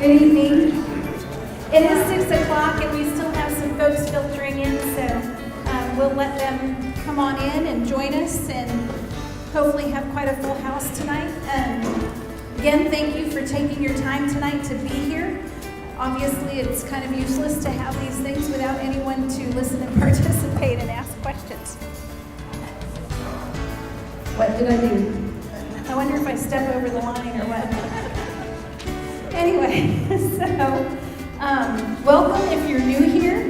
Good evening. It is 6 o'clock and we still have some folks filtering in, so we'll let them come on in and join us and hopefully have quite a full house tonight. Again, thank you for taking your time tonight to be here. Obviously, it's kind of useless to have these things without anyone to listen and participate and ask questions. What did I do? I wonder if I step over the line or what. Anyway, so welcome if you're new here.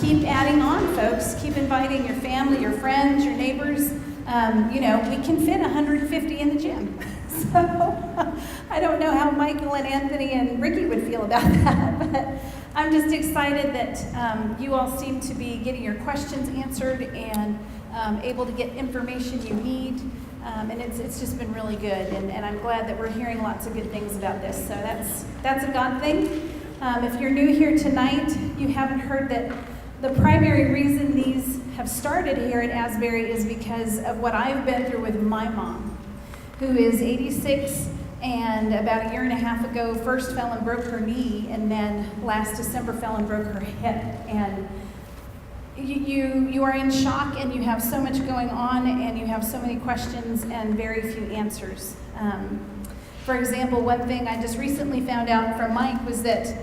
Keep adding on, folks. Keep inviting your family, your friends, your neighbors. We can fit 150 in the gym. So I don't know how Michael and Anthony and Ricky would feel about that, but I'm just excited that you all seem to be getting your questions answered and able to get information you need. And it's just been really good, and I'm glad that we're hearing lots of good things about this. So that's a God thing. If you're new here tonight, you haven't heard that the primary reason these have started here at Asbury is because of what I've been through with my mom, who is 86, and about a year and a half ago first fell and broke her knee, and then last December fell and broke her hip. And you are in shock, and you have so much going on, and you have so many questions and very few answers. For example, one thing I just recently found out from Mike was that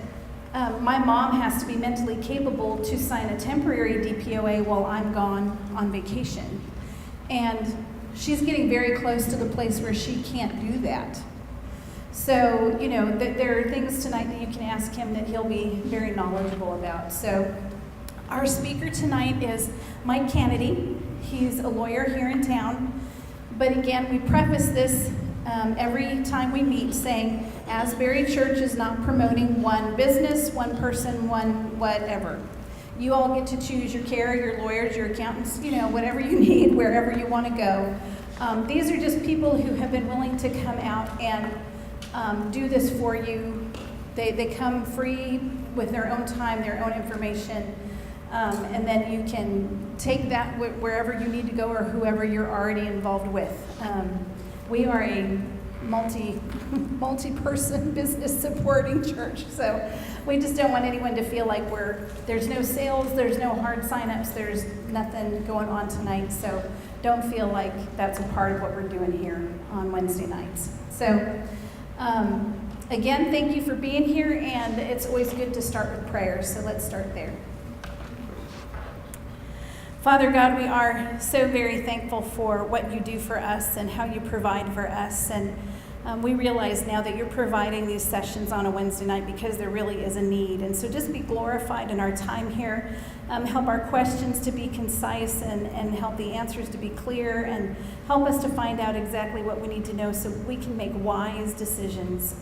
my mom has to be mentally capable to sign a temporary DPOA while I'm gone on vacation. And she's getting very close to the place where she can't do that. So, there are things tonight that you can ask him that he'll be very knowledgeable about. So our speaker tonight is Mike Cannady. He's a lawyer here in town. But again, we preface this every time we meet saying Asbury Church is not promoting one business, one person, one whatever. You all get to choose your care, your lawyers, your accountants, whatever you need, wherever you want to go. These are just people who have been willing to come out and do this for you. They come free with their own time, their own information. And then you can take that wherever you need to go or whoever you're already involved with. We are a multi-person business supporting church, so we just don't want anyone to feel like there's no sales, there's no hard signups, there's nothing going on tonight. So don't feel like that's a part of what we're doing here on Wednesday nights. So again, thank you for being here, and it's always good to start with prayer. So let's start there. Father God, we are so very thankful for what you do for us and how you provide for us. And we realize now that you're providing these sessions on a Wednesday night because there really is a need. And so just be glorified in our time here. Help our questions to be concise and help the answers to be clear, and help us to find out exactly what we need to know so we can make wise decisions,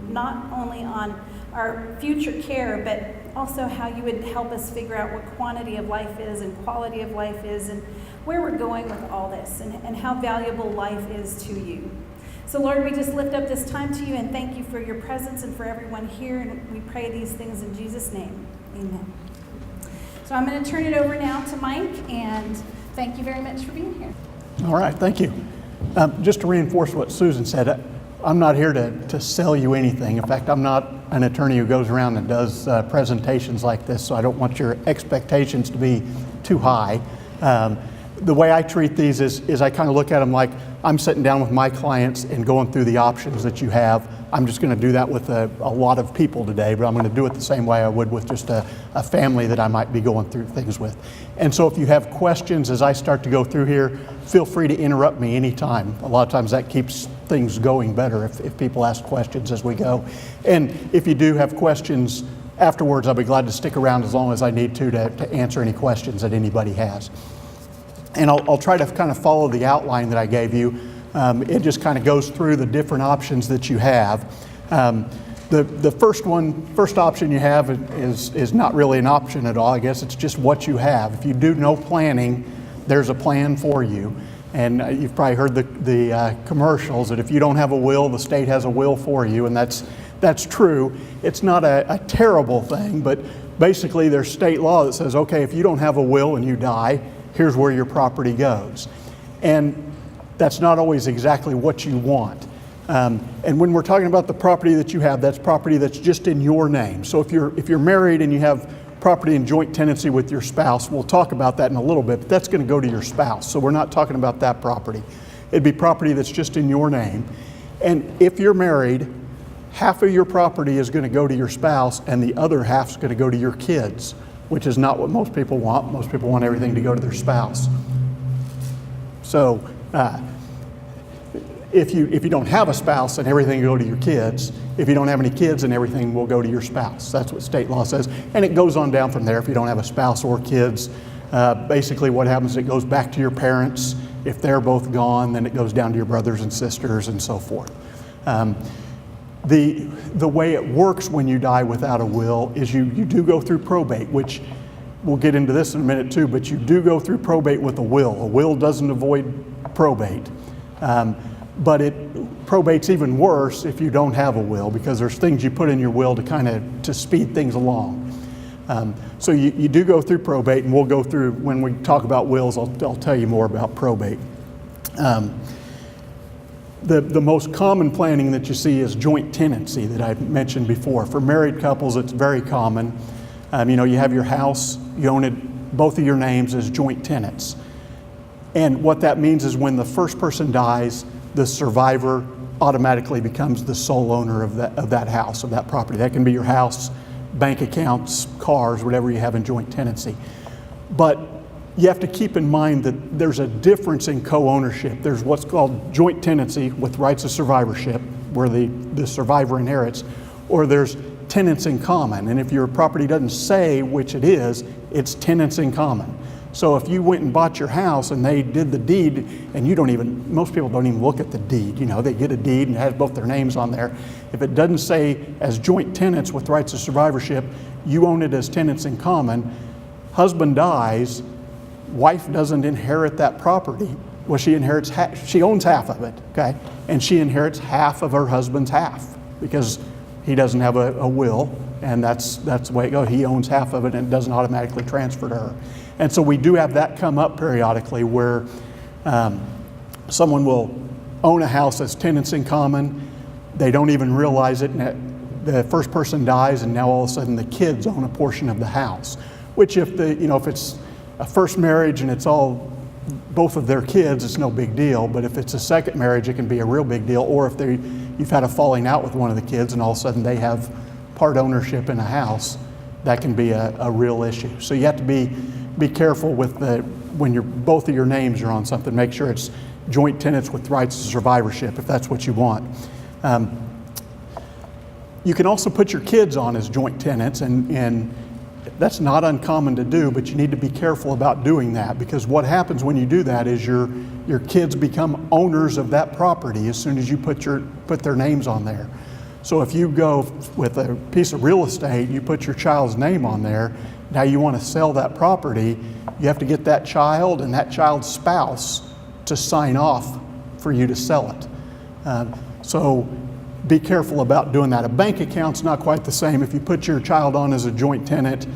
not only on our future care, but also how you would help us figure out what quantity of life is and quality of life is and where we're going with all this and how valuable life is to you. So Lord, we just lift up this time to you and thank you for your presence and for everyone here, and we pray these things in Jesus' name. Amen. So I'm going to turn it over now to Mike, and thank you very much for being here. All right, thank you. Just to reinforce what Susan said, I'm not here to sell you anything. In fact, I'm not an attorney who goes around and does presentations like this, so I don't want your expectations to be too high. The way I treat these is I kind of look at them like I'm sitting down with my clients and going through the options that you have. I'm just going to do that with a lot of people today, but I'm going to do it the same way I would with just a family that I might be going through things with. And so if you have questions as I start to go through here, feel free to interrupt me anytime. A lot of times that keeps things going better if people ask questions as we go. And if you do have questions afterwards, I'll be glad to stick around as long as I need to answer any questions that anybody has. And I'll try to kind of follow the outline that I gave you. It just kind of goes through the different options that you have. The first option you have is not really an option at all. I guess it's just what you have. If you do no planning, there's a plan for you. And you've probably heard the commercials that if you don't have a will, the state has a will for you, and that's true. It's not a terrible thing, but basically there's state law that says, okay, if you don't have a will and you die, here's where your property goes. And that's not always exactly what you want. And when we're talking about the property that you have, that's property that's just in your name. So if you're married and you have property in joint tenancy with your spouse, we'll talk about that in a little bit, but that's going to go to your spouse. So we're not talking about that property. It'd be property that's just in your name. And if you're married, half of your property is going to go to your spouse and the other half is going to go to your kids, which is not what most people want. Most people want everything to go to their spouse. So if you don't have a spouse, then everything will go to your kids. If you don't have any kids, then everything will go to your spouse. That's what state law says. And it goes on down from there. If you don't have a spouse or kids, basically what happens is it goes back to your parents. If they're both gone, then it goes down to your brothers and sisters and so forth. The way it works when you die without a will is you do go through probate, which we'll get into this in a minute too, but you do go through probate with a will. A will doesn't avoid probate. But probate's even worse if you don't have a will, because there's things you put in your will to speed things along. So you do go through probate, and we'll go through, when we talk about wills, I'll tell you more about probate. The most common planning that you see is joint tenancy that I mentioned before. For married couples, it's very common. You have your house, you own it, both of your names as joint tenants. And what that means is when the first person dies, the survivor automatically becomes the sole owner of that house, of that property. That can be your house, bank accounts, cars, whatever you have in joint tenancy. But you have to keep in mind that there's a difference in co-ownership. There's what's called joint tenancy with rights of survivorship, where the survivor inherits, or there's tenants in common. And if your property doesn't say which it is, it's tenants in common. So if you went and bought your house and they did the deed, and most people don't even look at the deed. They get a deed and it has both their names on there. If it doesn't say as joint tenants with rights of survivorship, you own it as tenants in common. Husband dies, wife doesn't inherit that property. Well, she owns half of it, okay? And she inherits half of her husband's half because he doesn't have a will, and that's the way it goes. He owns half of it and it doesn't automatically transfer to her. And so we do have that come up periodically where someone will own a house as tenants in common. They don't even realize it, and the first person dies, and now all of a sudden the kids own a portion of the house. Which if it's a first marriage and it's all both of their kids, it's no big deal. But if it's a second marriage, it can be a real big deal. Or if you've had a falling out with one of the kids and all of a sudden they have part ownership in a house, that can be a real issue. So you have to be careful with when both of your names are on something. Make sure it's joint tenants with rights to survivorship if that's what you want. You can also put your kids on as joint tenants, and that's not uncommon to do, but you need to be careful about doing that, because what happens when you do that is your kids become owners of that property as soon as you put their names on there. So if you go with a piece of real estate, you put your child's name on there, now you want to sell that property, you have to get that child and that child's spouse to sign off for you to sell it. So be careful about doing that. A bank account's not quite the same. If you put your child on as a joint tenant,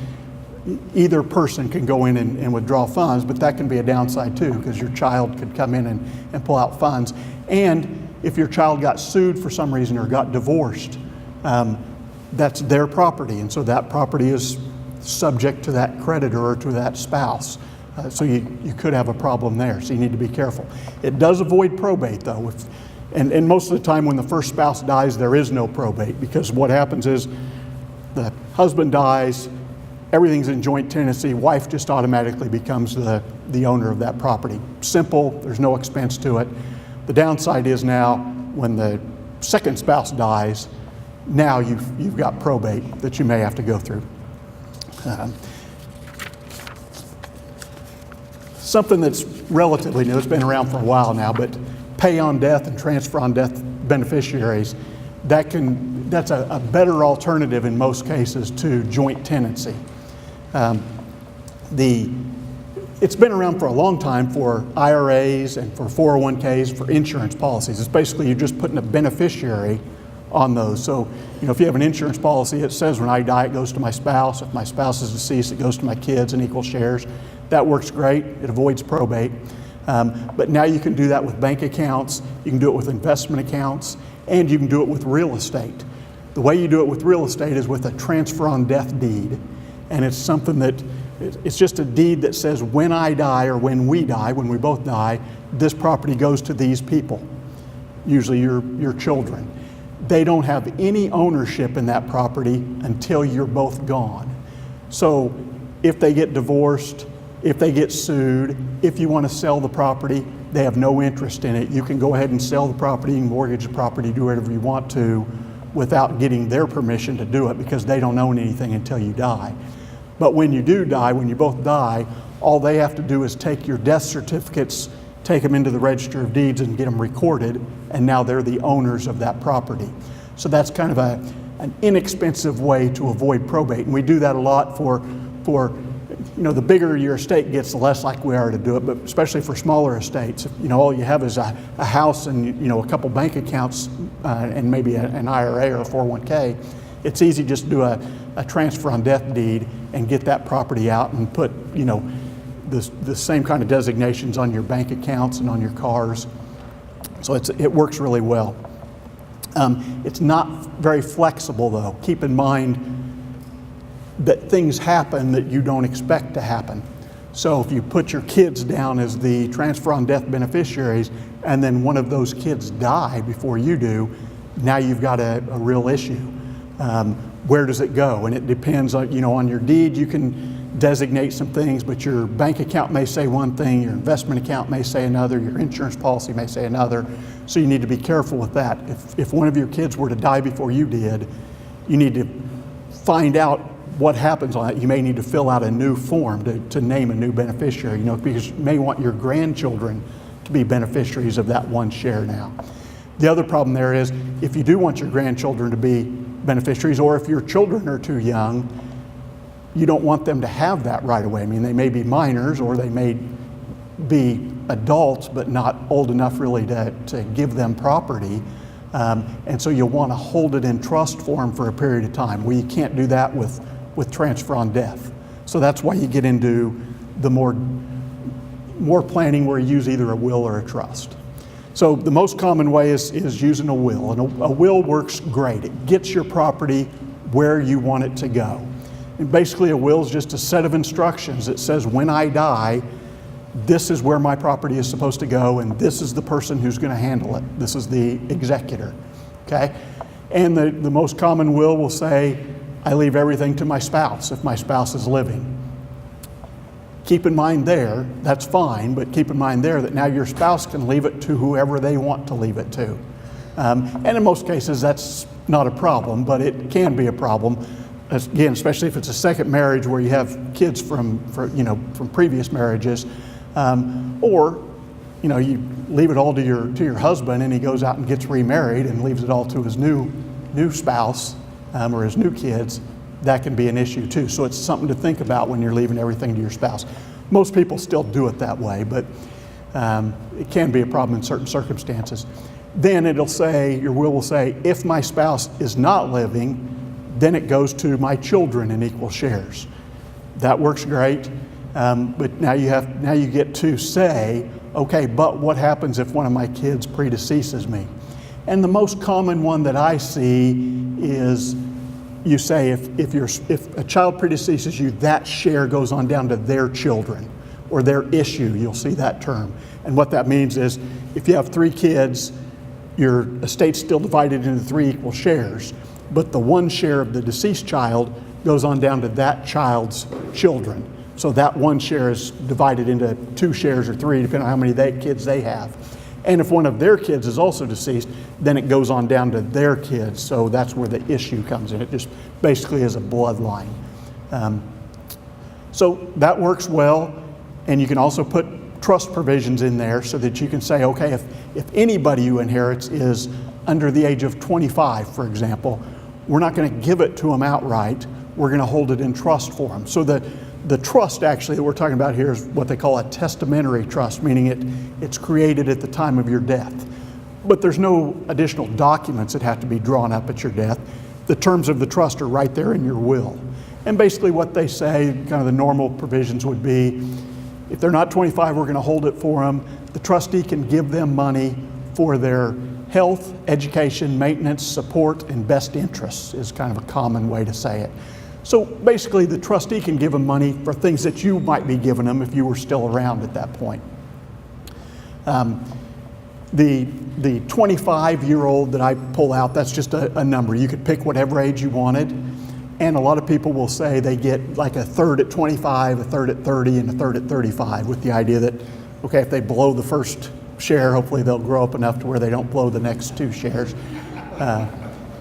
either person can go in and withdraw funds, but that can be a downside too, because your child could come in and pull out funds. And if your child got sued for some reason or got divorced, that's their property, and so that property is subject to that creditor or to that spouse. So you could have a problem there, so you need to be careful. It does avoid probate though, and most of the time when the first spouse dies, there is no probate, because what happens is the husband dies, everything's in joint tenancy, wife just automatically becomes the owner of that property. Simple, there's no expense to it. The downside is now when the second spouse dies, now you've got probate that you may have to go through. Something that's relatively new, it's been around for a while now, but pay on death and transfer on death beneficiaries, that's a better alternative in most cases to joint tenancy. It's been around for a long time for IRAs and for 401ks, for insurance policies. It's basically you're just putting a beneficiary on those. So, if you have an insurance policy, it says when I die, it goes to my spouse. If my spouse is deceased, it goes to my kids in equal shares. That works great. It avoids probate. But now you can do that with bank accounts. You can do it with investment accounts. And you can do it with real estate. The way you do it with real estate is with a transfer on death deed. And it's something that, it's just a deed that says when I die or when we die, when we both die, this property goes to these people, usually your children. They don't have any ownership in that property until you're both gone. So if they get divorced, if they get sued, if you want to sell the property, they have no interest in it. You can go ahead and sell the property, mortgage the property, do whatever you want to without getting their permission to do it, because they don't own anything until you die. But when you do die, when you both die, all they have to do is take your death certificates, take them into the Register of Deeds and get them recorded, and now they're the owners of that property. So that's kind of an inexpensive way to avoid probate. And we do that a lot for the bigger your estate gets, the less likely we are to do it, but especially for smaller estates. If, all you have is a house and, a couple bank accounts and maybe an IRA or a 401k, it's easy just to do a transfer on death deed and get that property out and put, the same kind of designations on your bank accounts and on your cars. So it works really well. It's not very flexible though. Keep in mind that things happen that you don't expect to happen. So if you put your kids down as the transfer on death beneficiaries and then one of those kids die before you do, now you've got a real issue. Where does it go? And it depends on, on your deed you can designate some things, but your bank account may say one thing, your investment account may say another, your insurance policy may say another. So you need to be careful with that. If one of your kids were to die before you did, you need to find out what happens on it. You may need to fill out a new form to name a new beneficiary, because you may want your grandchildren to be beneficiaries of that one share now. The other problem there is if you do want your grandchildren to be beneficiaries, or if your children are too young, you don't want them to have that right away. I mean, they may be minors or they may be adults, but not old enough really to give them property. And so you'll want to hold it in trust form for a period of time. Well, you can't do that with transfer on death. So that's why you get into the more planning where you use either a will or a trust. So the most common way is using a will. And a will works great. It gets your property where you want it to go. And basically a will is just a set of instructions that says when I die, this is where my property is supposed to go, and this is the person who's going to handle it. This is the executor, okay? And the most common will say, I leave everything to my spouse if my spouse is living. Keep in mind there, that's fine, but keep in mind there that now your spouse can leave it to whoever they want to leave it to. And in most cases, that's not a problem, but it can be a problem. Again, especially if it's a second marriage where you have kids from previous marriages, or you leave it all to your husband and he goes out and gets remarried and leaves it all to his new spouse or his new kids. That can be an issue too. So it's something to think about when you're leaving everything to your spouse. Most people still do it that way, but it can be a problem in certain circumstances. Then your will will say, if my spouse is not living, then it goes to my children in equal shares. That works great, but now you get to say, okay, but what happens if one of my kids predeceases me? And the most common one that I see is you say if a child predeceases you, that share goes on down to their children or their issue. You'll see that term. And what that means is if you have 3 kids, your estate's still divided into 3 equal shares, but the one share of the deceased child goes on down to that child's children. So that one share is divided into 2 shares or 3, depending on how many kids they have. And if one of their kids is also deceased, then it goes on down to their kids. So that's where the issue comes in. It just basically is a bloodline. So that works well. And you can also put trust provisions in there so that you can say, okay, if anybody who inherits is under the age of 25, for example, we're not going to give it to them outright. We're going to hold it in trust for them. So the trust actually that we're talking about here is what they call a testamentary trust, meaning it's created at the time of your death. But there's no additional documents that have to be drawn up at your death. The terms of the trust are right there in your will. And basically what they say, kind of the normal provisions would be, if they're not 25, we're going to hold it for them. The trustee can give them money for their health, education, maintenance, support, and best interests is kind of a common way to say it. So basically, the trustee can give them money for things that you might be giving them if you were still around at that point. The 25-year-old that I pull out, that's just a number. You could pick whatever age you wanted. And a lot of people will say they get like a third at 25, a third at 30, and a third at 35, with the idea that, okay, if they blow the first share, hopefully they'll grow up enough to where they don't blow the next 2 shares.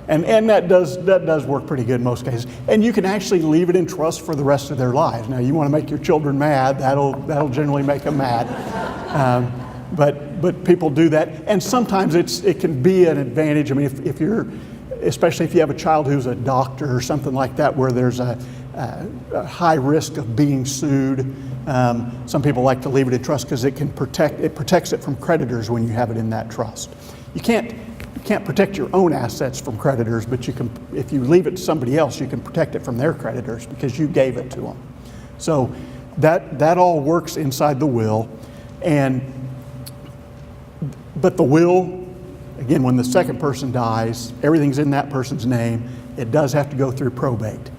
And that does work pretty good in most cases. And you can actually leave it in trust for the rest of their lives. Now, you want to make your children mad, that'll generally make them mad. But people do that, and sometimes it can be an advantage. I mean, if you're, especially if you have a child who's a doctor or something like that, where there's a high risk of being sued. Some people like to leave it in trust because it protects it from creditors when you have it in that trust. You can't protect your own assets from creditors, but you can, if you leave it to somebody else, you can protect it from their creditors because you gave it to them. So that all works inside the will, but the will, again, when the second person dies, everything's in that person's name. It does have to go through probate.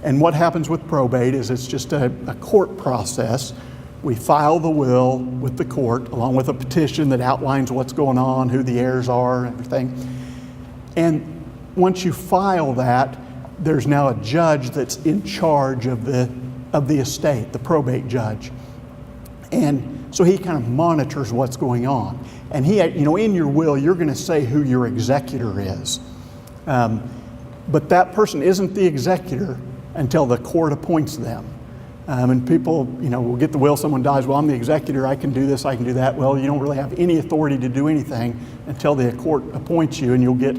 And what happens with probate is it's just a court process. We file the will with the court, along with a petition that outlines what's going on, who the heirs are, and everything. And once you file that, there's now a judge that's in charge of the estate, the probate judge. And so he kind of monitors what's going on. And he, in your will, you're going to say who your executor is. But that person isn't the executor until the court appoints them. And people, will get the will, someone dies, well, I'm the executor, I can do this, I can do that. Well, you don't really have any authority to do anything until the court appoints you, and you'll get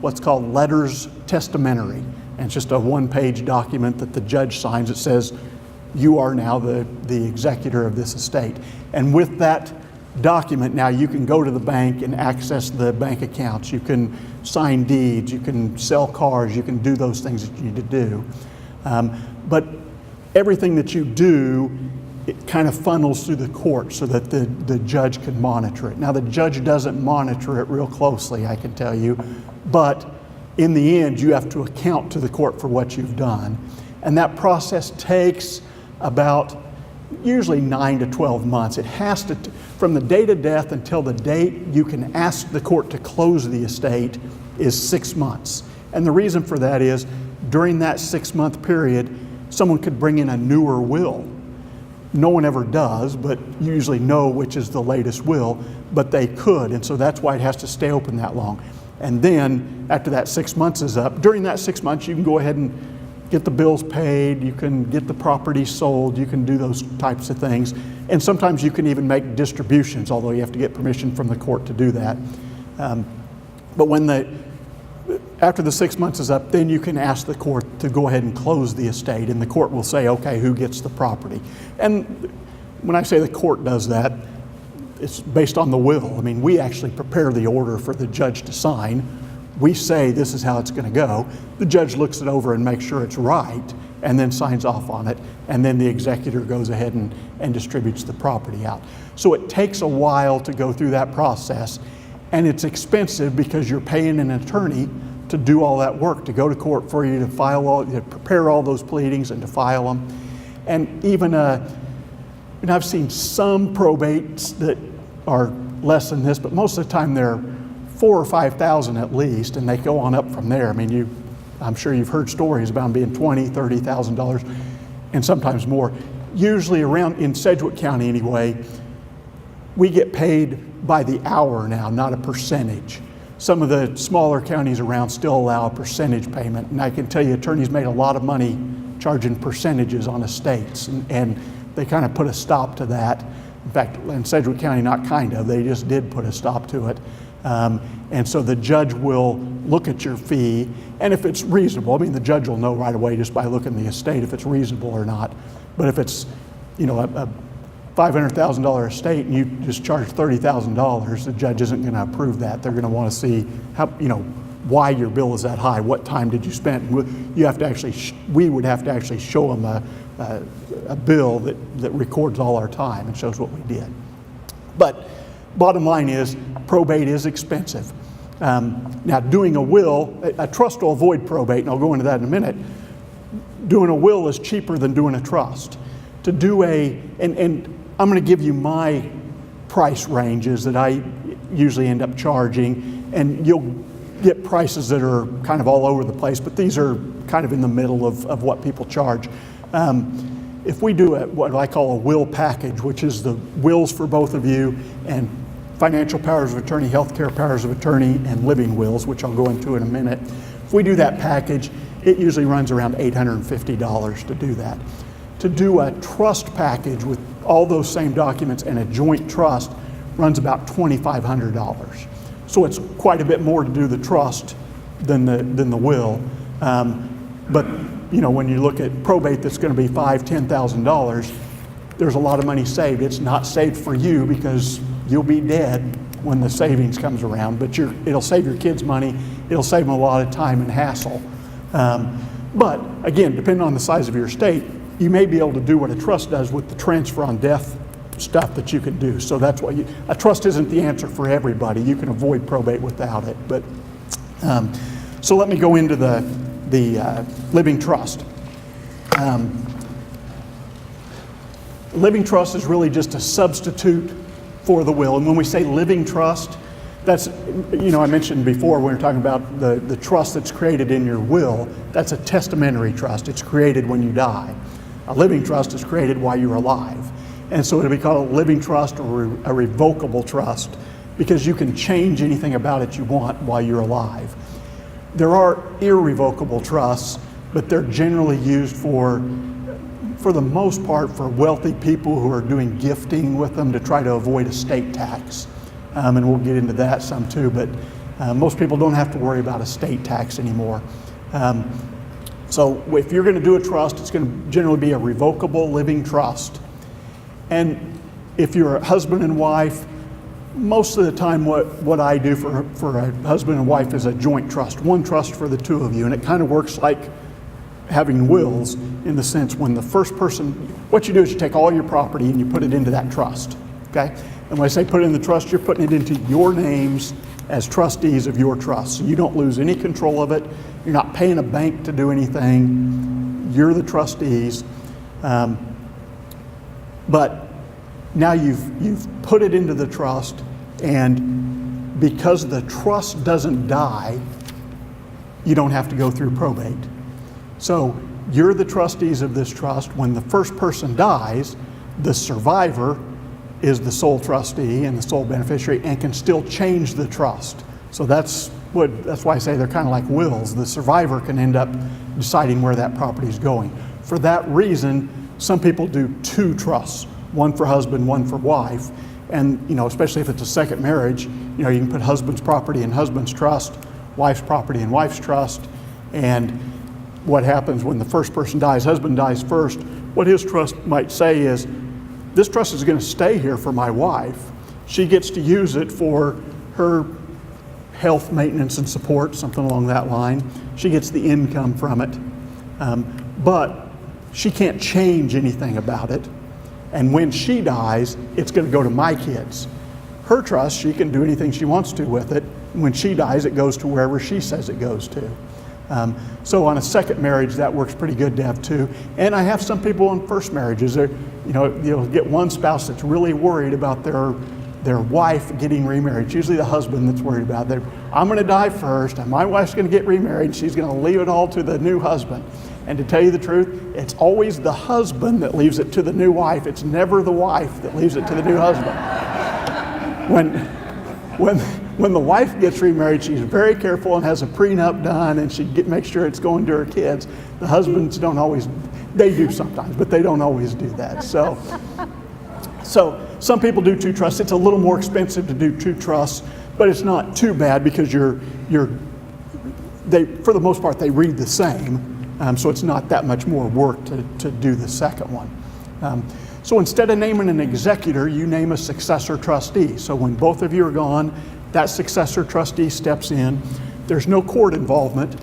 what's called letters testamentary. And it's just a one-page document that the judge signs that says, you are now the executor of this estate. And with that document, now you can go to the bank and access the bank accounts. You can sign deeds, you can sell cars, you can do those things that you need to do. But everything that you do, it kind of funnels through the court so that the judge can monitor it. Now, the judge doesn't monitor it real closely, I can tell you, but in the end, you have to account to the court for what you've done. And that process takes about usually 9 to 12 months. It has to, from the date of death until the date you can ask the court to close the estate, is 6 months. And the reason for that is, during that 6-month period, someone could bring in a newer will. No one ever does, but you usually know which is the latest will, but they could, and so that's why it has to stay open that long. And then, after that 6 months is up, during that 6 months, you can go ahead and get the bills paid, you can get the property sold, you can do those types of things. And sometimes you can even make distributions, although you have to get permission from the court to do that. But after the 6 months is up, then you can ask the court to go ahead and close the estate, and the court will say, okay, who gets the property? And when I say the court does that, it's based on the will. I mean, we actually prepare the order for the judge to sign. We say this is how it's going to go. The judge looks it over and makes sure it's right, and then signs off on it, and then the executor goes ahead and distributes the property out. So it takes a while to go through that process, and it's expensive because you're paying an attorney to do all that work, to go to court for you, to prepare all those pleadings and to file them. And even, I've seen some probates that are less than this, but most of the time they're $4,000 or $5,000 at least, and they go on up from there. I mean, I'm sure you've heard stories about them being $20,000, $30,000, and sometimes more. Usually around, in Sedgwick County anyway, we get paid by the hour now, not a percentage. Some of the smaller counties around still allow a percentage payment, and I can tell you attorneys made a lot of money charging percentages on estates, and they kind of put a stop to that. In fact, in Sedgwick County, they just did put a stop to it. And so the judge will look at your fee, and if it's reasonable, I mean, the judge will know right away just by looking at the estate if it's reasonable or not. But if it's, a $500,000 estate and you just charge $30,000, the judge isn't going to approve that. They're going to want to see how, why your bill is that high. What time did you spend? You have to actually, we would have to actually show them a bill that records all our time and shows what we did. But bottom line is, probate is expensive. Now, doing a will, a trust will avoid probate, and I'll go into that in a minute. Doing a will is cheaper than doing a trust. To do and I'm going to give you my price ranges that I usually end up charging, and you'll get prices that are kind of all over the place, but these are kind of in the middle of what people charge. If we do what I call a will package, which is the wills for both of you and financial powers of attorney, healthcare powers of attorney, and living wills, which I'll go into in a minute. If we do that package, it usually runs around $850 to do that. To do a trust package with all those same documents and a joint trust runs about $2,500. So it's quite a bit more to do the trust than the will. But when you look at probate, that's going to be $5,000, $10,000. There's a lot of money saved. It's not saved for you because you'll be dead when the savings comes around, but it'll save your kids money. It'll save them a lot of time and hassle. But again, depending on the size of your estate, you may be able to do what a trust does with the transfer on death stuff that you can do. So that's why a trust isn't the answer for everybody. You can avoid probate without it. But so let me go into the living trust. Living trust is really just a substitute for the will. And when we say living trust, that's, I mentioned before when we were talking about the trust that's created in your will, that's a testamentary trust. It's created when you die. A living trust is created while you're alive. And so it'll be called a living trust or a revocable trust because you can change anything about it you want while you're alive. There are irrevocable trusts, but they're generally used for the most part, for wealthy people who are doing gifting with them to try to avoid estate tax. And we'll get into that some too, but most people don't have to worry about estate tax anymore. So if you're going to do a trust, it's going to generally be a revocable living trust. And if you're a husband and wife, most of the time what I do for a husband and wife is a joint trust, one trust for the two of you. And it kind of works like having wills in the sense when the first person, what you do is you take all your property and you put it into that trust, okay? And when I say put it in the trust, you're putting it into your names as trustees of your trust. So you don't lose any control of it. You're not paying a bank to do anything. You're the trustees. But now you've put it into the trust, and because the trust doesn't die, you don't have to go through probate. So you're the trustees of this trust. When the first person dies, the survivor is the sole trustee and the sole beneficiary and can still change the trust. So that's why I say they're kind of like wills. The survivor can end up deciding where that property is going. For that reason, some people do two trusts, one for husband, one for wife. And especially if it's a second marriage, you can put husband's property in husband's trust, wife's property in wife's trust. And what happens when the first person dies, husband dies first, what his trust might say is, this trust is going to stay here for my wife. She gets to use it for her health maintenance and support, something along that line. She gets the income from it. But she can't change anything about it. And when she dies, it's going to go to my kids. Her trust, she can do anything she wants to with it. When she dies, it goes to wherever she says it goes to. So on a second marriage, that works pretty good to have two. And I have some people in first marriages. You'll get one spouse that's really worried about their wife getting remarried. It's usually the husband that's worried about it. I'm going to die first, and my wife's going to get remarried. She's going to leave it all to the new husband. And to tell you the truth, it's always the husband that leaves it to the new wife. It's never the wife that leaves it to the new husband. When the wife gets remarried, she's very careful and has a prenup done, and she makes sure it's going to her kids. The husbands don't always, they do sometimes, but they don't always do that. So some people do two trusts. It's a little more expensive to do two trusts, but it's not too bad because for the most part, they read the same. So it's not that much more work to do the second one. So instead of naming an executor, you name a successor trustee. So when both of you are gone, that successor trustee steps in. There's no court involvement.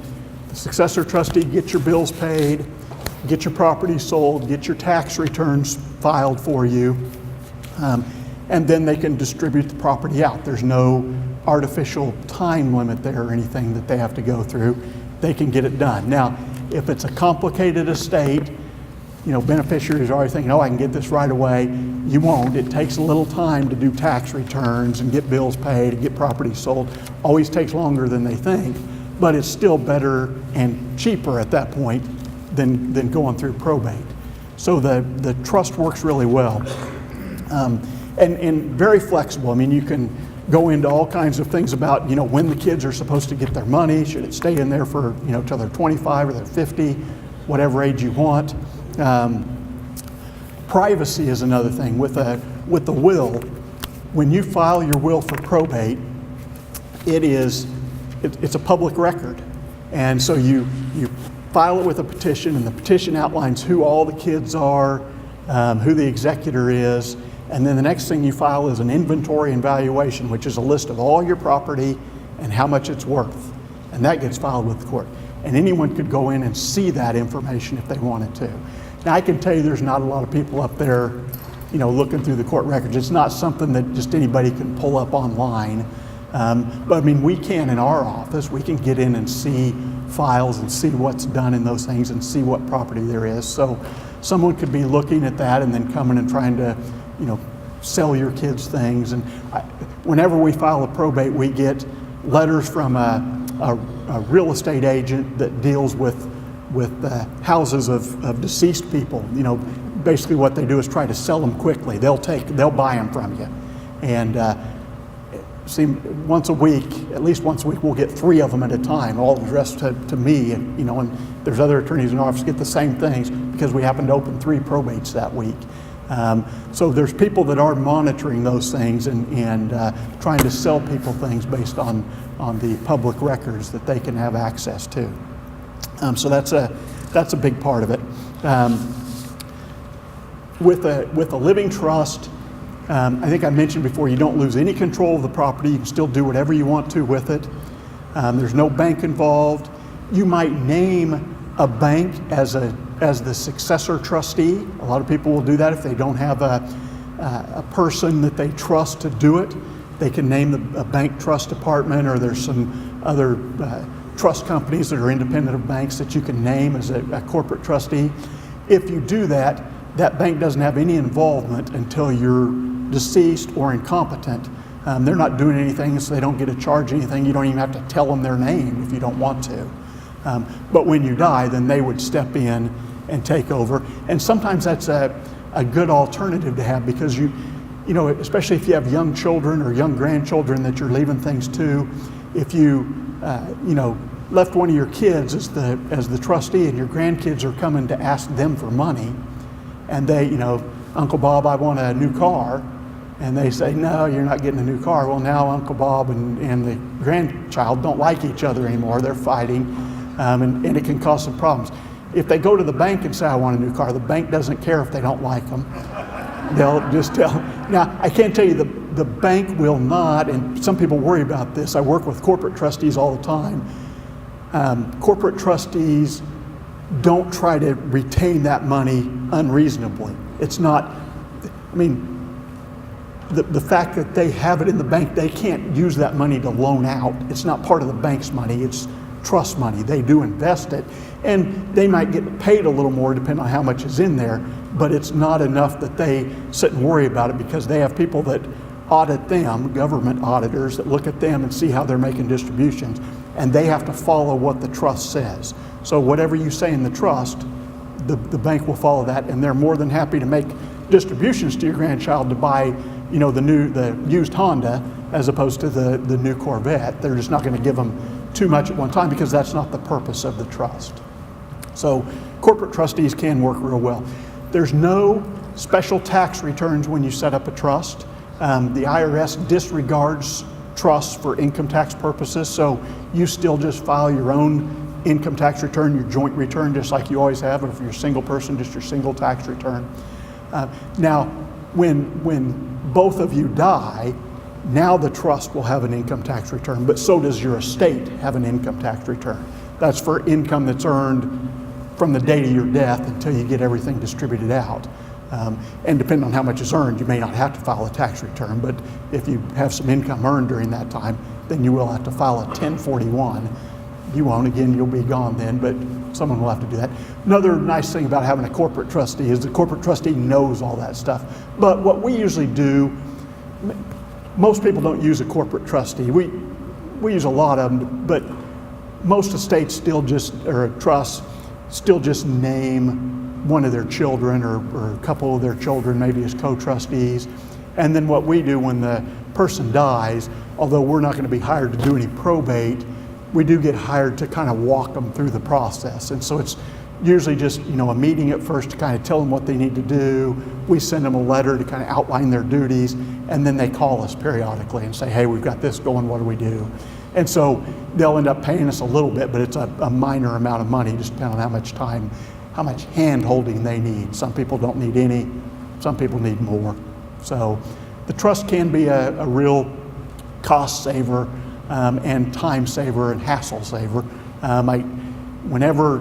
The successor trustee gets your bills paid, get your property sold, get your tax returns filed for you. and then they can distribute the property out. There's no artificial time limit there or anything that they have to go through. They can get it done. Now, if it's a complicated estate, beneficiaries are always thinking, oh, I can get this right away. You won't. It takes a little time to do tax returns and get bills paid and get property sold. Always takes longer than they think, but it's still better and cheaper at that point than going through probate. So the trust works really well. And very flexible. I mean, you can go into all kinds of things about, when the kids are supposed to get their money. Should it stay in there for, till they're 25 or they're 50, whatever age you want. Privacy is another thing. With the will, when you file your will for probate, it's a public record. And so you file it with a petition, and the petition outlines who all the kids are, who the executor is, and then the next thing you file is an inventory and valuation, which is a list of all your property and how much it's worth. And that gets filed with the court. And anyone could go in and see that information if they wanted to. Now, I can tell you there's not a lot of people up there, looking through the court records. It's not something that just anybody can pull up online. But I mean, we can in our office, we can get in and see files and see what's done in those things and see what property there is. So someone could be looking at that and then coming and trying to, sell your kids things. And whenever we file a probate, we get letters from a real estate agent that deals with houses of deceased people. Basically what they do is try to sell them quickly. They'll buy them from you. And once a week, at least once a week, we'll get 3 of them at a time, all addressed to me. And there's other attorneys in our office get the same things because we happen to open 3 probates that week. So there's people that are monitoring those things and trying to sell people things based on the public records that they can have access to. So that's a big part of it. With a living trust, I think I mentioned before, you don't lose any control of the property. You can still do whatever you want to with it. There's no bank involved. You might name a bank as the successor trustee. A lot of people will do that if they don't have a person that they trust to do it. They can name a bank trust department, or there's some other trust companies that are independent of banks that you can name as a corporate trustee. If you do that, that bank doesn't have any involvement until you're deceased or incompetent. They're not doing anything, so they don't get to charge anything. You don't even have to tell them their name if you don't want to. But when you die, then they would step in and take over. And sometimes that's a good alternative to have, because especially if you have young children or young grandchildren that you're leaving things to, if you left one of your kids as the trustee and your grandkids are coming to ask them for money, and they, Uncle Bob, I want a new car, and they say, no, you're not getting a new car. Well, now Uncle Bob and the grandchild don't like each other anymore. They're fighting, and it can cause some problems. If they go to the bank and say, I want a new car, the bank doesn't care if they don't like them. They'll just tell. Now, I can't tell you the bank will not, and some people worry about this. I work with corporate trustees all the time. Corporate trustees don't try to retain that money unreasonably. It's not, the fact that they have it in the bank, they can't use that money to loan out. It's not part of the bank's money, it's trust money. They do invest it, and they might get paid a little more depending on how much is in there, but it's not enough that they sit and worry about it, because they have people that audit them, government auditors that look at them and see how they're making distributions, and they have to follow what the trust says. So whatever you say in the trust, the bank will follow that, and they're more than happy to make distributions to your grandchild to buy, the used Honda as opposed to the new Corvette. They're just not going to give them too much at one time, because that's not the purpose of the trust. So corporate trustees can work real well. There's no special tax returns when you set up a trust. The IRS disregards trusts for income tax purposes, so you still just file your own income tax return, your joint return, just like you always have. But if you're a single person, just your single tax return. Now, when both of you die, now the trust will have an income tax return, but so does your estate have an income tax return. That's for income that's earned from the date of your death until you get everything distributed out. And depending on how much is earned, you may not have to file a tax return, but if you have some income earned during that time, then you will have to file a 1041. You won't, again, you'll be gone then, but someone will have to do that. Another nice thing about having a corporate trustee is the corporate trustee knows all that stuff. But what we usually do, most people don't use a corporate trustee. We use a lot of them, but most estates still just, or trusts, still just name one of their children or a couple of their children maybe as co-trustees. And then what we do when the person dies, although we're not going to be hired to do any probate, we do get hired to kind of walk them through the process. And so it's usually just, a meeting at first to kind of tell them what they need to do. We send them a letter to kind of outline their duties, and then they call us periodically and say, hey, we've got this going, what do we do? And so they'll end up paying us a little bit, but it's a minor amount of money, just depending on how much time, how much hand holding they need. Some people don't need any, some people need more. So the trust can be a real cost saver and time saver and hassle saver. Whenever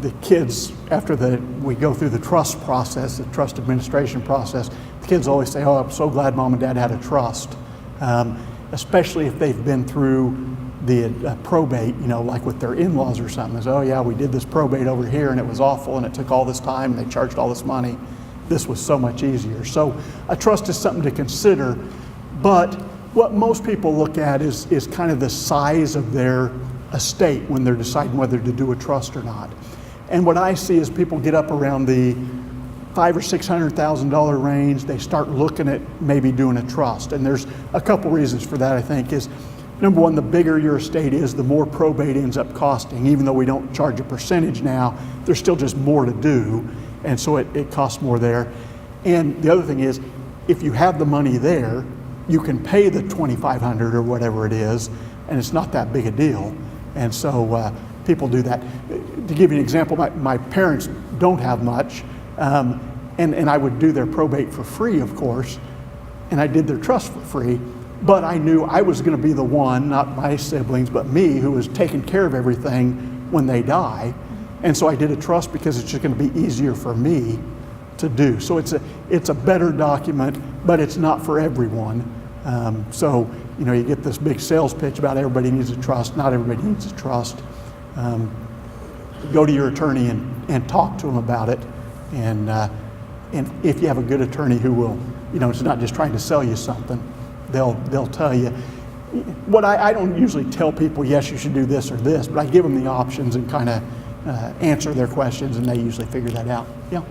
the kids, after we go through the trust process, the trust administration process, the kids always say, oh, I'm so glad mom and dad had a trust. Especially if they've been through the probate, like with their in-laws or something. They say, oh yeah, we did this probate over here and it was awful and it took all this time and they charged all this money. This was so much easier. So a trust is something to consider, but what most people look at is kind of the size of their estate when they're deciding whether to do a trust or not. And what I see is people get up around the $500,000 or $600,000 range, they start looking at maybe doing a trust. And there's a couple reasons for that, I think, is number one, the bigger your estate is, the more probate ends up costing. Even though we don't charge a percentage now, there's still just more to do. And so it costs more there. And the other thing is, if you have the money there, you can pay the $2,500 or whatever it is, and it's not that big a deal. And so people do that. To give you an example, my parents don't have much, and I would do their probate for free, of course, and I did their trust for free, but I knew I was going to be the one, not my siblings, but me, who was taking care of everything when they die. And so I did a trust because it's just going to be easier for me to do. So it's a better document, but it's not for everyone. So you get this big sales pitch about everybody needs a trust. Not everybody needs a trust. Go to your attorney and talk to them about it. And if you have a good attorney who will, it's not just trying to sell you something, they'll tell you. What I don't usually tell people, yes, you should do this or this, but I give them the options and kind of answer their questions, and they usually figure that out. Yeah.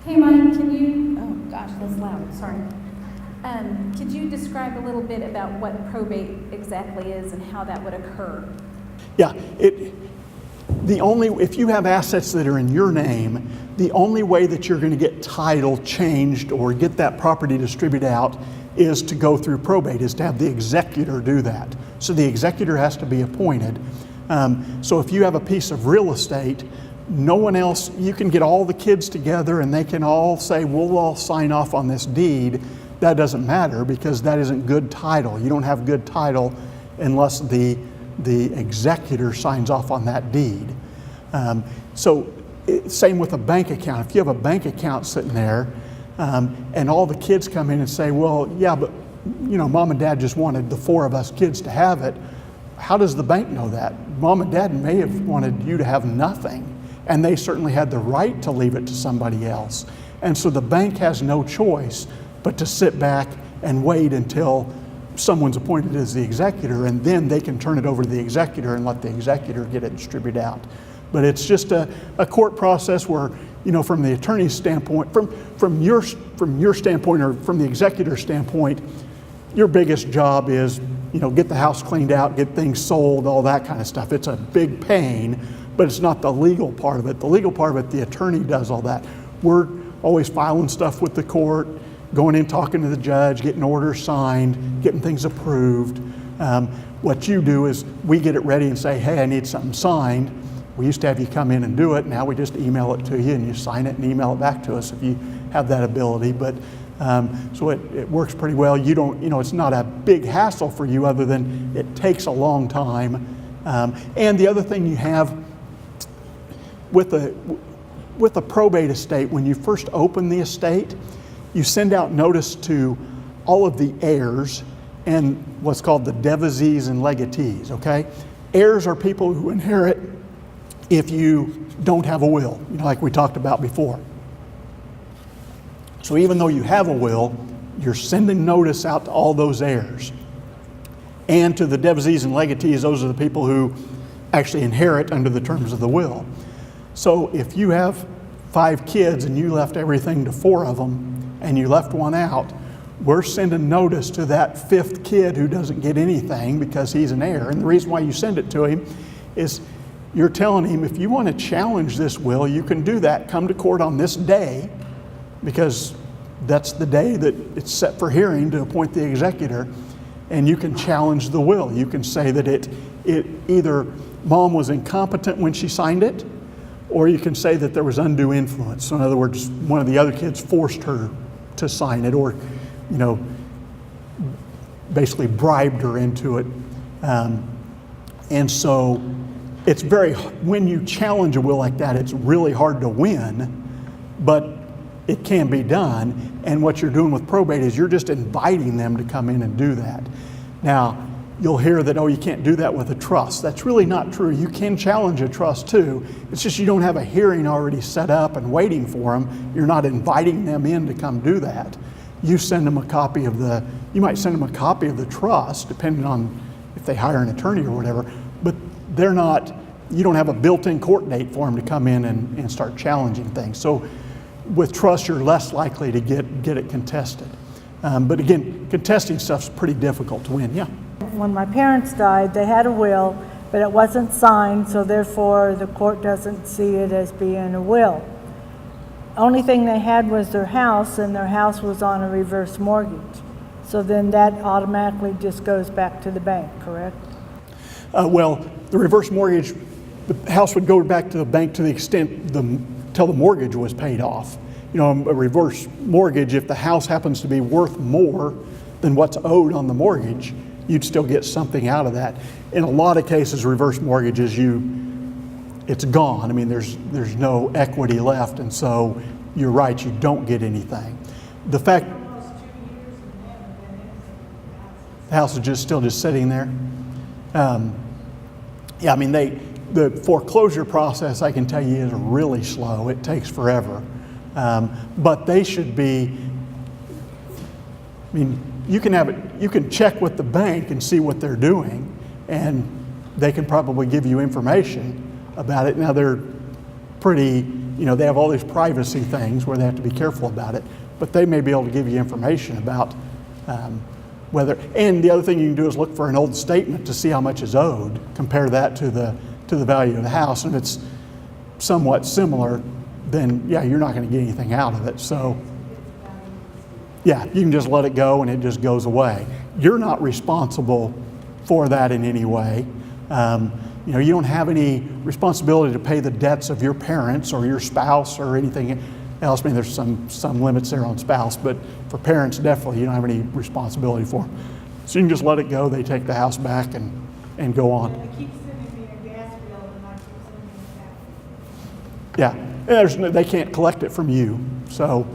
Hey, Mike, can you, oh gosh, that's loud, sorry. Could you describe a little bit about what probate exactly is and how that would occur? Yeah, if you have assets that are in your name, the only way that you're going to get title changed or get that property distributed out is to go through probate, is to have the executor do that. So the executor has to be appointed. So if you have a piece of real estate, no one else, you can get all the kids together and they can all say, we'll all sign off on this deed. That doesn't matter because that isn't good title. You don't have good title unless the executor signs off on that deed. Same with a bank account. If you have a bank account sitting there and all the kids come in and say, well, yeah, but mom and dad just wanted the four of us kids to have it. How does the bank know that? Mom and dad may have wanted you to have nothing, and they certainly had the right to leave it to somebody else. And so the bank has no choice but to sit back and wait until someone's appointed as the executor, and then they can turn it over to the executor and let the executor get it distributed out. But it's just a court process where, from the attorney's standpoint, from your standpoint or from the executor's standpoint, your biggest job is, get the house cleaned out, get things sold, all that kind of stuff. It's a big pain, but it's not the legal part of it. The legal part of it, the attorney does all that. We're always filing stuff with the court, going in, talking to the judge, getting orders signed, getting things approved. What you do is we get it ready and say, hey, I need something signed. We used to have you come in and do it. Now we just email it to you and you sign it and email it back to us if you have that ability. But so it works pretty well. You don't, it's not a big hassle for you other than it takes a long time. And the other thing you have with with a probate estate, when you first open the estate, you send out notice to all of the heirs and what's called the devisees and legatees, okay? Heirs are people who inherit if you don't have a will, like we talked about before. So even though you have a will, you're sending notice out to all those heirs. And to the devisees and legatees, those are the people who actually inherit under the terms of the will. So if you have 5 kids and you left everything to 4 of them and you left one out, we're sending notice to that 5th kid who doesn't get anything because he's an heir. And the reason why you send it to him is you're telling him, if you want to challenge this will, you can do that. Come to court on this day, because that's the day that it's set for hearing to appoint the executor, and you can challenge the will. You can say that it either mom was incompetent when she signed it, or you can say that there was undue influence. So in other words, one of the other kids forced her to sign it, or basically bribed her into it. And so it's when you challenge a will like that, it's really hard to win, but it can be done. And what you're doing with probate is you're just inviting them to come in and do that. Now, you'll hear that, oh, you can't do that with a trust. That's really not true. You can challenge a trust too. It's just you don't have a hearing already set up and waiting for them. You're not inviting them in to come do that. You send them a copy of you might send them a copy of the trust, depending on if they hire an attorney or whatever, but you don't have a built-in court date for them to come in and start challenging things. So with trust, you're less likely to get it contested. But again, contesting stuff's pretty difficult to win. Yeah. When my parents died, they had a will, but it wasn't signed, so therefore the court doesn't see it as being a will. Only thing they had was their house, and their house was on a reverse mortgage. So then that automatically just goes back to the bank, correct? Well, the reverse mortgage, the house would go back to the bank to the extent till the mortgage was paid off. A reverse mortgage, if the house happens to be worth more than what's owed on the mortgage, you'd still get something out of that. In a lot of cases, reverse mortgages, it's gone. I mean, there's no equity left, and so you're right, you don't get anything. The fact the house is still just sitting there. Yeah, I mean, the foreclosure process, I can tell you, is really slow. It takes forever. But they should be, I mean, you can check with the bank and see what they're doing, and they can probably give you information about it. Now they're pretty, they have all these privacy things where they have to be careful about it, but they may be able to give you information about whether, and the other thing you can do is look for an old statement to see how much is owed, compare that to the value of the house, and if it's somewhat similar, then yeah, you're not going to get anything out of it. So yeah, you can just let it go and it just goes away. You're not responsible for that in any way. You don't have any responsibility to pay the debts of your parents or your spouse or anything else. I mean, there's some limits there on spouse, but for parents, definitely, you don't have any responsibility for them. So you can just let it go. They take the house back and go on. They keep sending me a gas bill and I keep sending me a tax. Yeah, they can't collect it from you. So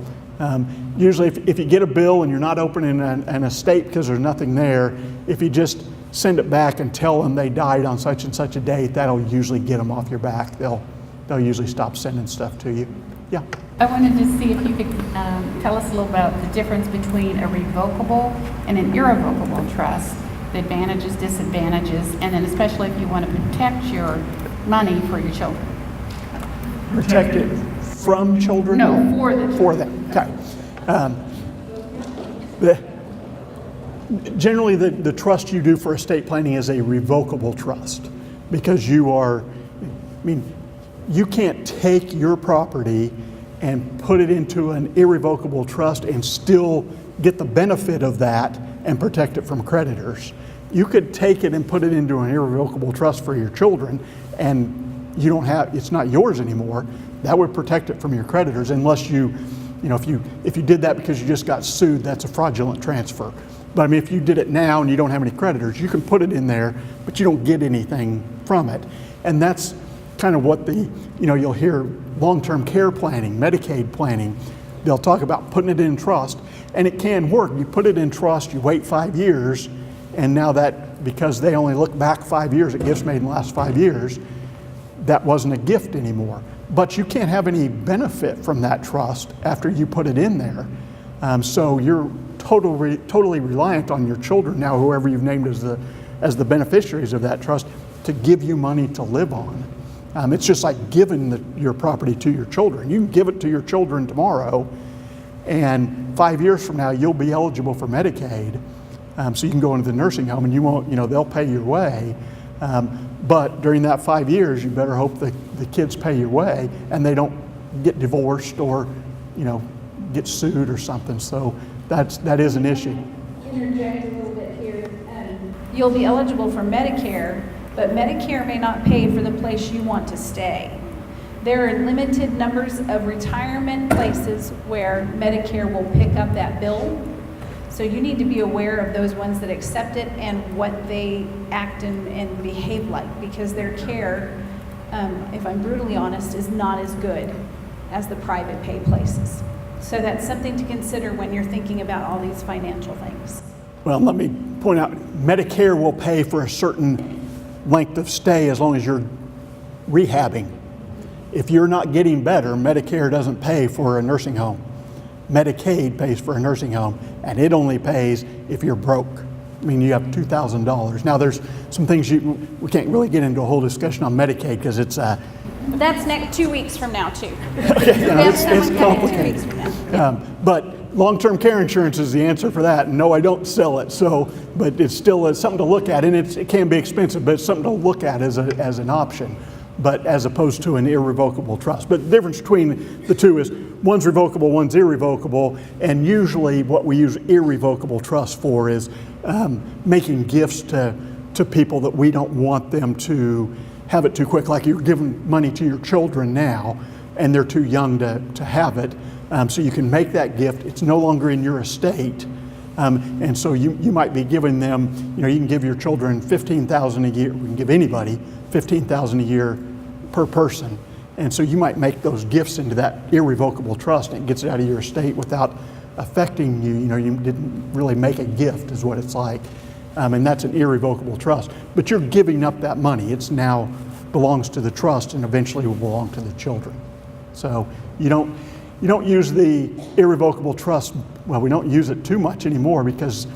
usually if you get a bill and you're not opening an estate because there's nothing there, if you just send it back and tell them they died on such and such a date, that'll usually get them off your back. They'll usually stop sending stuff to you. Yeah. I wanted to see if you could tell us a little about the difference between a revocable and an irrevocable trust, the advantages, disadvantages, and then especially if you want to protect your money for your children. Protect it from children? No, for the children. For them, okay. Generally, the trust you do for estate planning is a revocable trust because you can't take your property and put it into an irrevocable trust and still get the benefit of that and protect it from creditors. You could take it and put it into an irrevocable trust for your children and it's not yours anymore. That would protect it from your creditors unless if you did that because you just got sued, that's a fraudulent transfer. But I mean, if you did it now and you don't have any creditors, you can put it in there, but you don't get anything from it. And that's kind of what you'll hear long-term care planning, Medicaid planning. They'll talk about putting it in trust, and it can work. You put it in trust, you wait 5 years, and now that, because they only look back 5 years at gifts made in the last 5 years, that wasn't a gift anymore. But you can't have any benefit from that trust after you put it in there. So you're totally reliant on your children now, whoever you've named as the beneficiaries of that trust, to give you money to live on. It's just like giving your property to your children. You can give it to your children tomorrow, and 5 years from now you'll be eligible for Medicaid. So you can go into the nursing home and you won't, they'll pay your way. But during that 5 years, you better hope the kids pay your way and they don't get divorced or, get sued or something. So that is an issue. Interject a little bit here. You'll be eligible for Medicare, but Medicare may not pay for the place you want to stay. There are limited numbers of retirement places where Medicare will pick up that bill. So you need to be aware of those ones that accept it and what they act and behave like, because their care, if I'm brutally honest, is not as good as the private pay places. So that's something to consider when you're thinking about all these financial things. Well, let me point out, Medicare will pay for a certain length of stay as long as you're rehabbing. If you're not getting better, Medicare doesn't pay for a nursing home. Medicaid pays for a nursing home, and it only pays if you're broke. I mean, you have $2,000. Now, there's some things we can't really get into a whole discussion on Medicaid because it's That's 2 weeks from now, too. okay, it's complicated. 2 weeks from now. But long-term care insurance is the answer for that. No, I don't sell it. So, but it's still something to look at, and it can be expensive, but it's something to look at as an option, but as opposed to an irrevocable trust. But the difference between the two is one's revocable, one's irrevocable, and usually what we use irrevocable trust for is making gifts to people that we don't want them to have it too quick, like you're giving money to your children now, and they're too young to have it. So you can make that gift. It's no longer in your estate. And so you might be giving them, you can give your children $15,000 a year. We can give anybody $15,000 a year per person. And so you might make those gifts into that irrevocable trust, and it gets it out of your estate without affecting you. You didn't really make a gift is what it's like. And that's an irrevocable trust. But you're giving up that money. It's now belongs to the trust and eventually will belong to the children. So you don't use the irrevocable trust. Well, we don't use it too much anymore because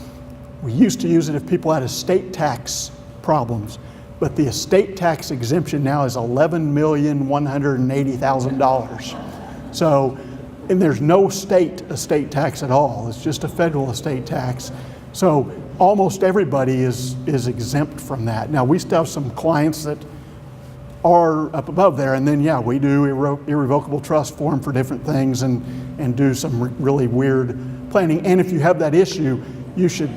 we used to use it if people had estate tax problems. But the estate tax exemption now is $11,180,000. So, and there's no state estate tax at all. It's just a federal estate tax. So almost everybody is exempt from that. Now, we still have some clients that are up above there, and then we do irrevocable trust for them for different things and do some really weird planning. And if you have that issue, you should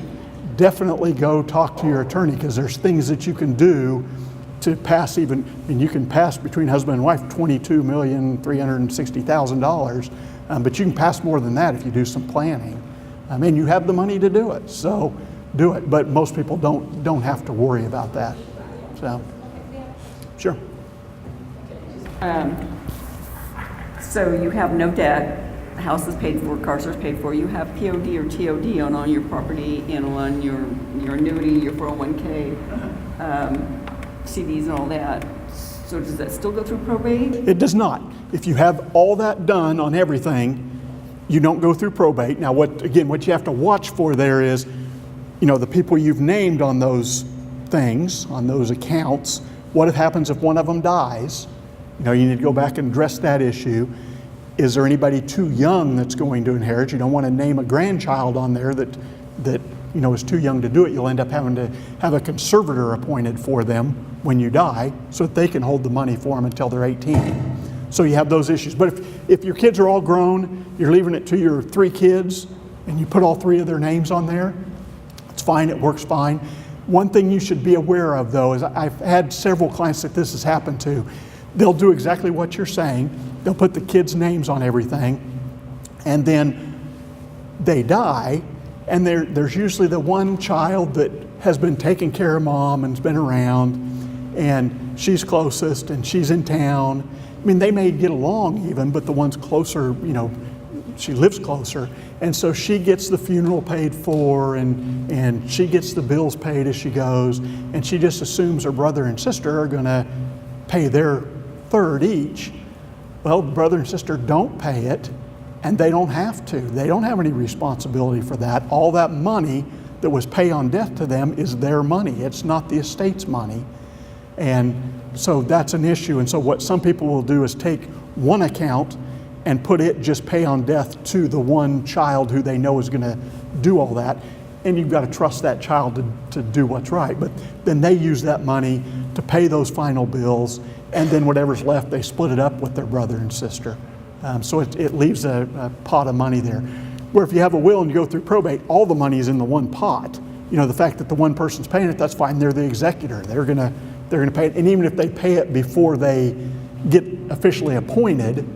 definitely go talk to your attorney, because there's things that you can do to pass you can pass between husband and wife $22,360,000, but you can pass more than that if you do some planning. And you have the money to do it, so do it. But most people don't have to worry about that. So, sure. So you have no debt, the house is paid for, cars are paid for, you have POD or TOD on all your property and on your annuity, your 401k, CDs and all that. So does that still go through probate? It does not. If you have all that done on everything, you don't go through probate. Now, what you have to watch for there is, the people you've named on those things, on those accounts, what happens if one of them dies? You need to go back and address that issue. Is there anybody too young that's going to inherit? You don't want to name a grandchild on there that is too young to do it. You'll end up having to have a conservator appointed for them when you die so that they can hold the money for them until they're 18. So you have those issues. But if your kids are all grown, you're leaving it to your 3 kids, and you put all 3 of their names on there, it's fine, it works fine. One thing you should be aware of, though, is I've had several clients that this has happened to. They'll do exactly what you're saying. They'll put the kids' names on everything, and then they die, and there's usually the one child that has been taking care of mom and's been around, and she's closest and she's in town. I mean, they may get along even, but the one's closer, she lives closer. And so she gets the funeral paid for, and she gets the bills paid as she goes, and she just assumes her brother and sister are gonna pay their third each. Well, brother and sister don't pay it, and they don't have to. They don't have any responsibility for that. All that money that was paid on death to them is their money. It's not the estate's money. And so that's an issue. And so what some people will do is take one account and put it just pay on death to the one child who they know is going to do all that. And you've got to trust that child to do what's right. But then they use that money to pay those final bills, and then whatever's left, they split it up with their brother and sister. So it leaves a pot of money there. Where if you have a will and you go through probate, all the money is in the one pot. The fact that the one person's paying it, that's fine. They're the executor. They're gonna pay it. And even if they pay it before they get officially appointed,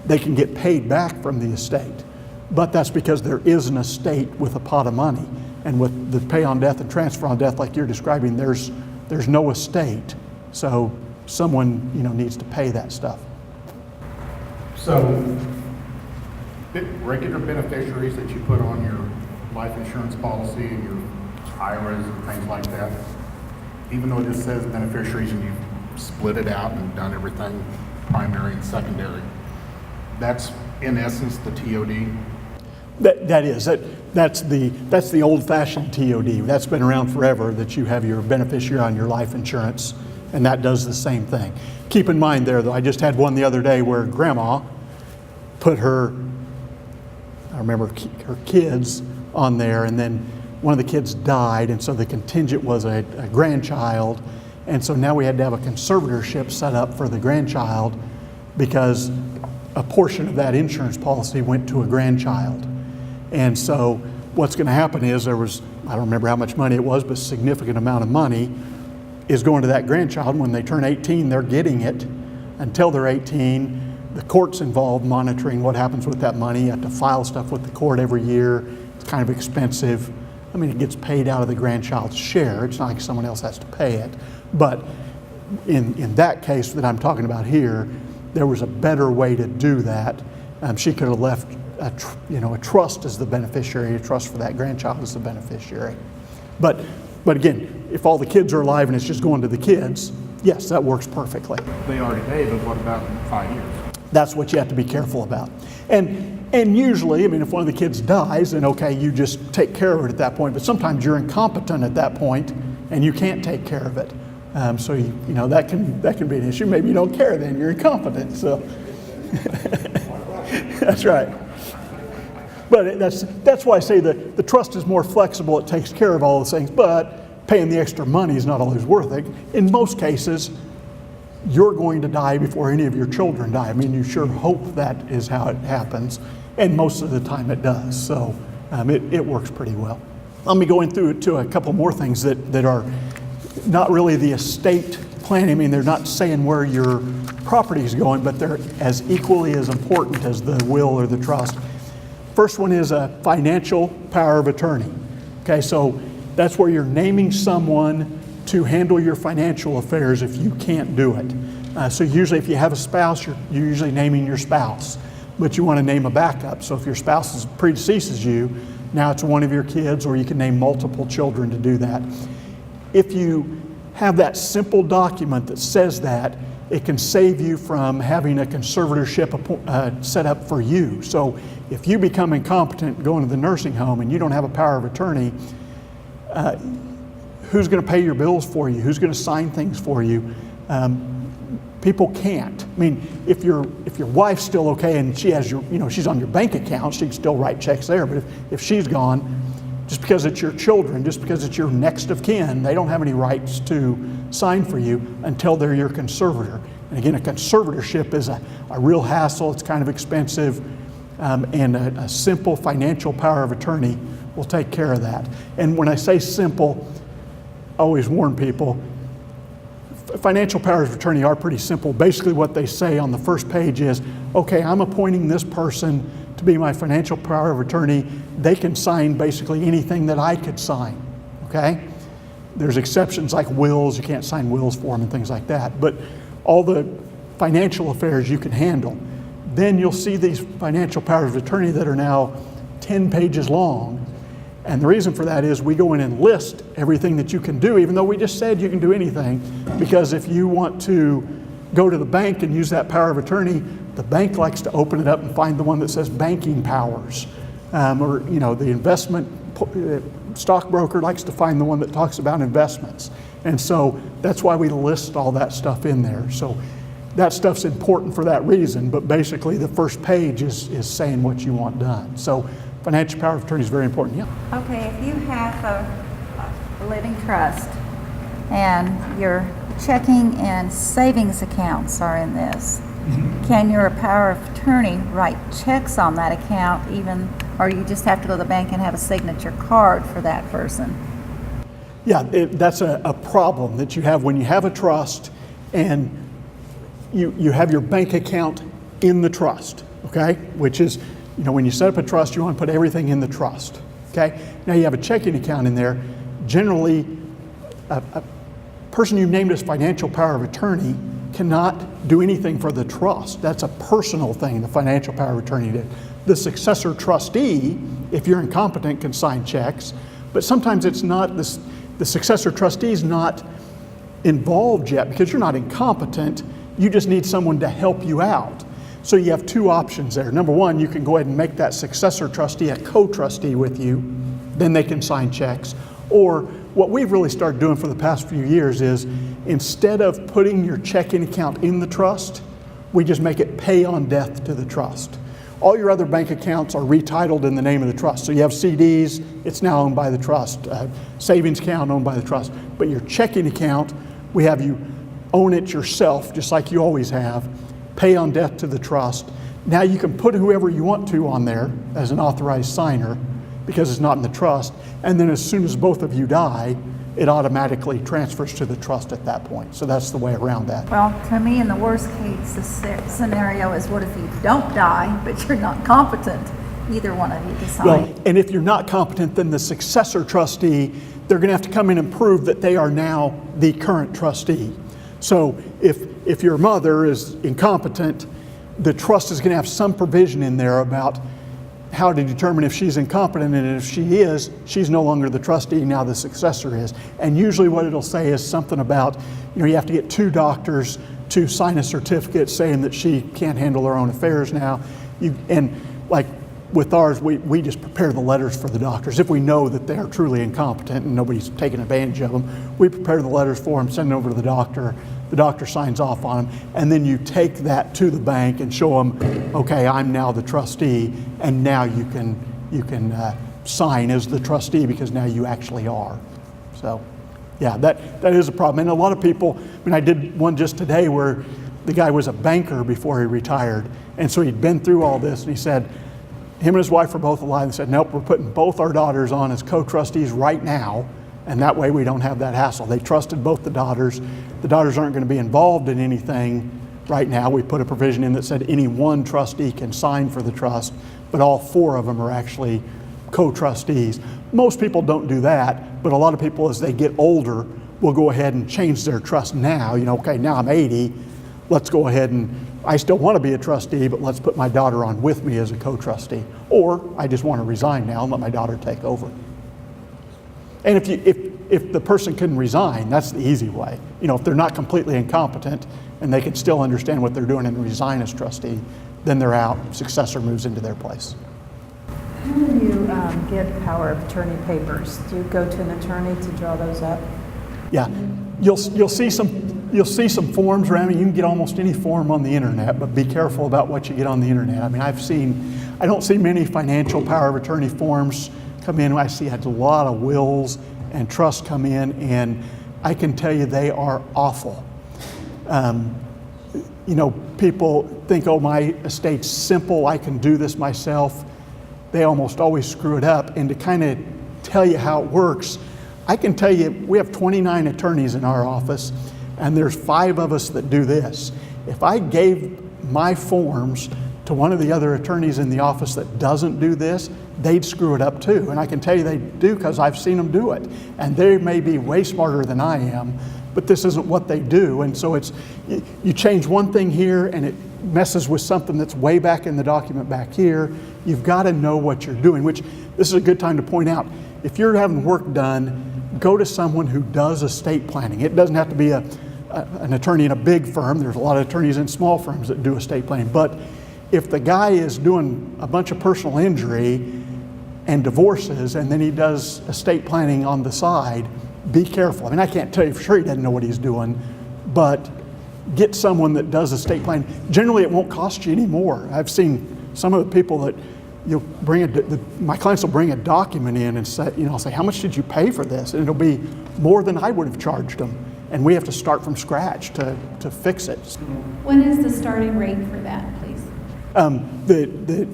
they can get paid back from the estate. But that's because there is an estate with a pot of money. And with the pay on death and transfer on death, like you're describing, there's no estate. So someone needs to pay that stuff. So, regular beneficiaries that you put on your life insurance policy and your IRAs and things like that, even though it just says beneficiaries and you've split it out and done everything primary and secondary, that's in essence the TOD? That's the old-fashioned TOD. That's been around forever, that you have your beneficiary on your life insurance, and that does the same thing. Keep in mind there, though, I just had one the other day where grandma put her kids on there, and then one of the kids died, and so the contingent was a grandchild, and so now we had to have a conservatorship set up for the grandchild because a portion of that insurance policy went to a grandchild. And so what's going to happen is I don't remember how much money it was, but a significant amount of money is going to that grandchild. When they turn 18, they're getting it. Until they're 18, the court's involved monitoring what happens with that money. You have to file stuff with the court every year. It's kind of expensive. I mean, it gets paid out of the grandchild's share. It's not like someone else has to pay it. But in that case that I'm talking about here, there was a better way to do that. She could have left a trust as the beneficiary, a trust for that grandchild as the beneficiary. But again, if all the kids are alive and it's just going to the kids, yes, that works perfectly. They already paid, but what about in 5 years? That's what you have to be careful about. And usually, I mean, if one of the kids dies, then okay, you just take care of it at that point. But sometimes you're incompetent at that point, and you can't take care of it. So that can be an issue. Maybe you don't care then; you're incompetent. So that's right. But that's why I say the trust is more flexible. It takes care of all those things, but paying the extra money is not always worth it. In most cases, you're going to die before any of your children die. I mean, you sure hope that is how it happens, and most of the time it does. So it works pretty well. Let me go into a couple more things that are not really the estate planning. I mean, they're not saying where your property is going, but they're as equally as important as the will or the trust. First one is a financial power of attorney. Okay, so that's where you're naming someone to handle your financial affairs if you can't do it. So usually if you have a spouse, you're usually naming your spouse, but you want to name a backup. So if your spouse predeceases you, now it's one of your kids, or you can name multiple children to do that. If you have that simple document that says that, it can save you from having a conservatorship set up for you. So if you become incompetent going to the nursing home and you don't have a power of attorney, who's going to pay your bills for you? Who's going to sign things for you? People can't. I mean, if your wife's still okay and she has she's on your bank account, she can still write checks there. But if she's gone, just because it's your children, just because it's your next of kin, they don't have any rights to sign for you until they're your conservator. And again, a conservatorship is a real hassle. It's kind of expensive, and a simple financial power of attorney will take care of that. And when I say simple, I always warn people, financial powers of attorney are pretty simple. Basically what they say on the first page is, okay, I'm appointing this person to be my financial power of attorney. They can sign basically anything that I could sign, okay? There's exceptions like wills, you can't sign wills for them and things like that. But all the financial affairs you can handle. Then you'll see these financial powers of attorney that are now 10 pages long. And the reason for that is we go in and list everything that you can do, even though we just said you can do anything. Because if you want to go to the bank and use that power of attorney, the bank likes to open it up and find the one that says banking powers. Or the investment stockbroker likes to find the one that talks about investments. And so that's why we list all that stuff in there. So that stuff's important for that reason, but basically the first page is saying what you want done. So financial power of attorney is very important. Yeah. Okay, if you have a living trust and your checking and savings accounts are in this, can your power of attorney write checks on that account even, or you just have to go to the bank and have a signature card for that person? Yeah, that's a problem that you have when you have a trust and you have your bank account in the trust, okay? Which is, when you set up a trust, you want to put everything in the trust, okay? Now you have a checking account in there. Generally, a person you've named as financial power of attorney cannot do anything for the trust. That's a personal thing the financial power of attorney did. The successor trustee, if you're incompetent, can sign checks, but sometimes it's not, the successor trustee is not involved yet because you're not incompetent. You just need someone to help you out. So you have two options there. Number one, you can go ahead and make that successor trustee a co-trustee with you. Then they can sign checks. Or what we've really started doing for the past few years is instead of putting your checking account in the trust, we just make it pay on death to the trust. All your other bank accounts are retitled in the name of the trust. So you have CDs, it's now owned by the trust. Savings account owned by the trust. But your checking account, we have you own it yourself, just like you always have, pay on death to the trust. Now you can put whoever you want to on there as an authorized signer because it's not in the trust, and then as soon as both of you die, it automatically transfers to the trust at that point. So that's the way around that. Well, to me, in the worst case scenario is what if you don't die, but you're not competent? Either one of you decide. Well, and if you're not competent, then the successor trustee, they're going to have to come in and prove that they are now the current trustee. So if your mother is incompetent, the trust is going to have some provision in there about how to determine if she's incompetent, and if she is, she's no longer the trustee, now the successor is. And usually what it'll say is something about, you have to get 2 doctors to sign a certificate saying that she can't handle her own affairs now. And like with ours, we just prepare the letters for the doctors. If we know that they are truly incompetent and nobody's taking advantage of them, we prepare the letters for them, send them over to the doctor signs off on them, and then you take that to the bank and show them, okay, I'm now the trustee, and now you can sign as the trustee because now you actually are. So, yeah, that is a problem. And a lot of people, I did one just today where the guy was a banker before he retired, and so he'd been through all this, and he said, him and his wife were both alive, and said, nope, we're putting both our daughters on as co-trustees right now, and that way we don't have that hassle. They trusted both the daughters. The daughters aren't going to be involved in anything right now. We put a provision in that said any one trustee can sign for the trust, but all 4 of them are actually co-trustees. Most people don't do that, but a lot of people as they get older will go ahead and change their trust now. Okay, now I'm 80, let's go ahead and, I still want to be a trustee, but let's put my daughter on with me as a co-trustee. Or I just want to resign now and let my daughter take over. And if the person can resign, that's the easy way. If they're not completely incompetent and they can still understand what they're doing and resign as trustee, then they're out, successor moves into their place. How do you get power of attorney papers? Do you go to an attorney to draw those up? Yeah, you'll see some forms around. You can get almost any form on the internet, but be careful about what you get on the internet. I don't see many financial power of attorney forms come in. I see a lot of wills and trusts come in, and I can tell you they are awful. People think, oh, my estate's simple, I can do this myself. They almost always screw it up. And to kind of tell you how it works, I can tell you we have 29 attorneys in our office, and there's 5 of us that do this. If I gave my forms to one of the other attorneys in the office that doesn't do this, they'd screw it up too. And I can tell you they do because I've seen them do it. And they may be way smarter than I am, but this isn't what they do. And so it's, you change one thing here and it messes with something that's way back in the document back here. You've got to know what you're doing, which this is a good time to point out. If you're having work done, go to someone who does estate planning. It doesn't have to be an attorney in a big firm. There's a lot of attorneys in small firms that do estate planning. But if the guy is doing a bunch of personal injury and divorces, and then he does estate planning on the side, be careful. I mean, I can't tell you for sure he doesn't know what he's doing, but get someone that does estate planning. Generally, it won't cost you any more. I've seen some of the people that you'll bring my clients will bring a document in and say, I'll say, how much did you pay for this? And it'll be more than I would have charged them. And we have to start from scratch to fix it. What is the starting rate for that, please?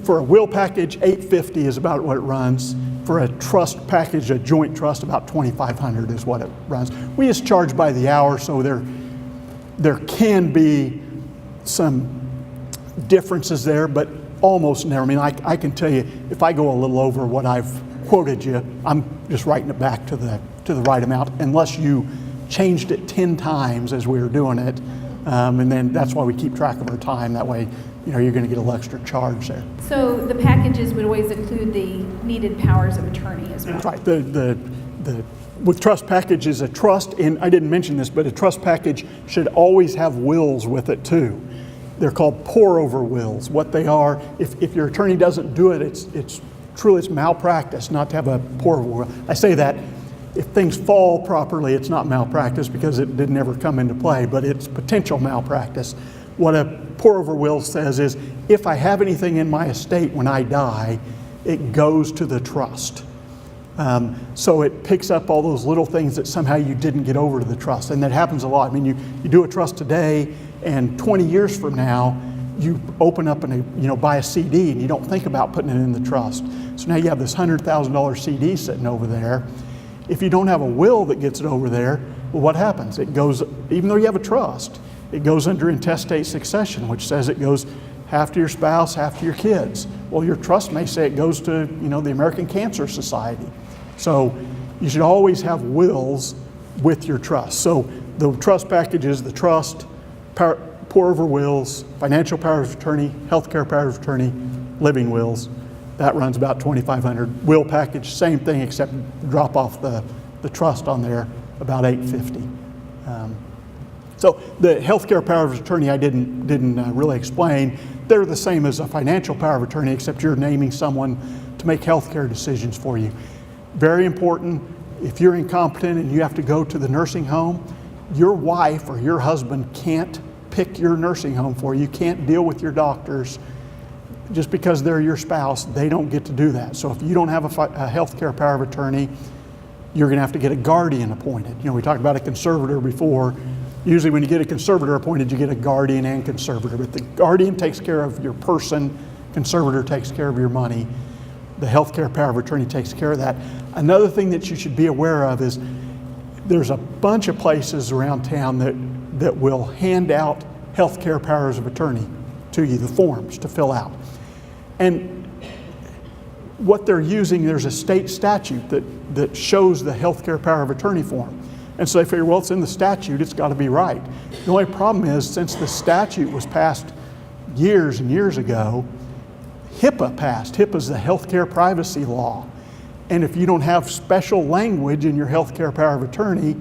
For a will package, $850 is about what it runs. For a trust package, a joint trust, about $2,500 is what it runs. We just charge by the hour, so there can be some differences there, but almost never. I mean, I can tell you, if I go a little over what I've quoted you, I'm just writing it back to the right amount, unless you changed it 10 times as we were doing it. And then that's why we keep track of our time. That way, you're going to get a little extra charge there. So the packages would always include the needed powers of attorney as well? Right. With trust packages, a trust, and I didn't mention this, but a trust package should always have wills with it too. They're called pour-over wills. What they are, if your attorney doesn't do it, it's truly malpractice not to have a pour-over will. I say that if things fall properly, it's not malpractice because it didn't ever come into play, but it's potential malpractice. What a pour-over will says is, if I have anything in my estate when I die, it goes to the trust. So it picks up all those little things that somehow you didn't get over to the trust. And that happens a lot. I mean, you do a trust today, and 20 years from now, you open up and buy a CD and you don't think about putting it in the trust. So now you have this $100,000 CD sitting over there. If you don't have a will that gets it over there, well, what happens? It goes, even though you have a trust, it goes under intestate succession, which says it goes half to your spouse, half to your kids. Well, your trust may say it goes to, the American Cancer Society. So you should always have wills with your trust. So the trust packages, the trust, pour-over wills, financial powers of attorney, healthcare powers of attorney, living wills. That runs about $2,500. Will package, same thing, except drop off the trust on there, about $850. So the healthcare power of attorney I didn't really explain. They're the same as a financial power of attorney, except you're naming someone to make healthcare decisions for you. Very important, if you're incompetent and you have to go to the nursing home, your wife or your husband can't pick your nursing home for you, can't deal with your doctors. Just because they're your spouse, they don't get to do that. So if you don't have a health care power of attorney, you're going to have to get a guardian appointed. We talked about a conservator before. Usually when you get a conservator appointed, you get a guardian and conservator. But the guardian takes care of your person, conservator takes care of your money. The health care power of attorney takes care of that. Another thing that you should be aware of is there's a bunch of places around town that will hand out health care powers of attorney to you, the forms to fill out. And what they're using, there's a state statute that shows the healthcare power of attorney form. And so they figure, well, it's in the statute, it's got to be right. The only problem is, since the statute was passed years and years ago, HIPAA passed. HIPAA is the healthcare privacy law. And if you don't have special language in your healthcare power of attorney,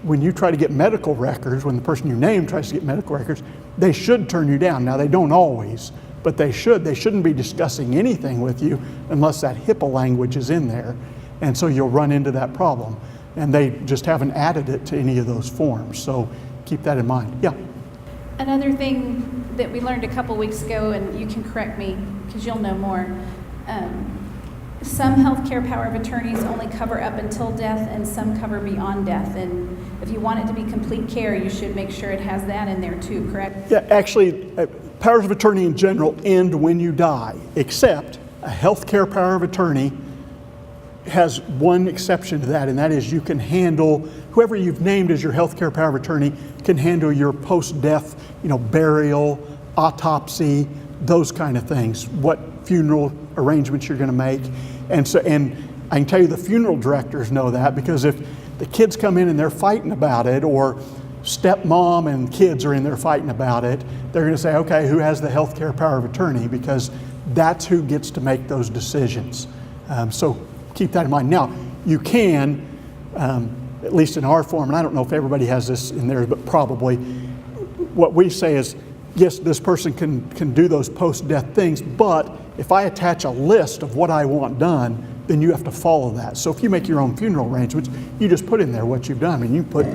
when you try to get medical records, when the person you name tries to get medical records, they should turn you down. Now, they don't always, but they should. They shouldn't be discussing anything with you unless that HIPAA language is in there. And so you'll run into that problem. And they just haven't added it to any of those forms. So keep that in mind. Yeah. Another thing that we learned a couple weeks ago, and you can correct me because you'll know more, some healthcare power of attorneys only cover up until death and some cover beyond death. And if you want it to be complete care, you should make sure it has that in there too, correct? Yeah, actually, powers of attorney in general end when you die, except a healthcare power of attorney has one exception to that, and that is you can handle, whoever you've named as your healthcare power of attorney can handle your post-death, burial, autopsy, those kind of things, what funeral arrangements you're going to make. And I can tell you the funeral directors know that, because if the kids come in and they're fighting about it, or stepmom and kids are in there fighting about it, they're going to say, okay, who has the healthcare power of attorney? Because that's who gets to make those decisions. So keep that in mind. Now, you can, at least in our form, and I don't know if everybody has this in theirs, but probably, what we say is, yes, this person can do those post-death things, but if I attach a list of what I want done, then you have to follow that. So if you make your own funeral arrangements, you just put in there what you've done. I mean, you put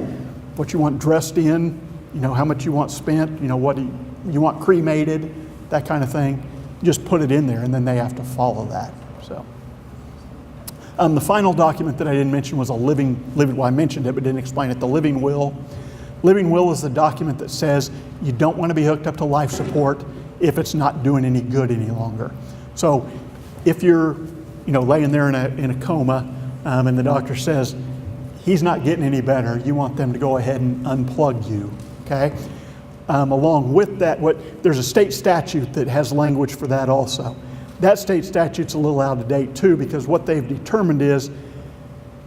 what you want dressed in, how much you want spent, what you want cremated, that kind of thing. Just put it in there, and then they have to follow that. So, the final document that I didn't mention was a living. Well, I mentioned it, but didn't explain it. The living will. Living will is the document that says you don't want to be hooked up to life support if it's not doing any good any longer. So, if you're, laying there in a coma, and the doctor says he's not getting any better, you want them to go ahead and unplug you. Okay. Along with that, there's a state statute that has language for that also. That state statute's a little out of date too, because what they've determined is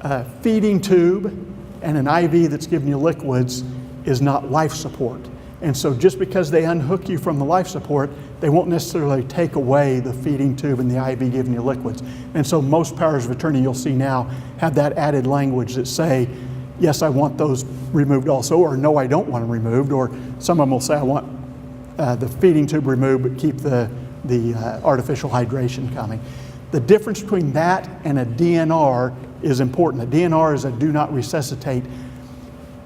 a feeding tube and an IV that's giving you liquids is not life support. And so just because they unhook you from the life support, they won't necessarily take away the feeding tube and the IV giving you liquids. And so most powers of attorney you'll see now have that added language that say, yes, I want those removed also, or no, I don't want them removed, or some of them will say, I want the feeding tube removed, but keep the artificial hydration coming. The difference between that and a DNR is important. A DNR is a do not resuscitate.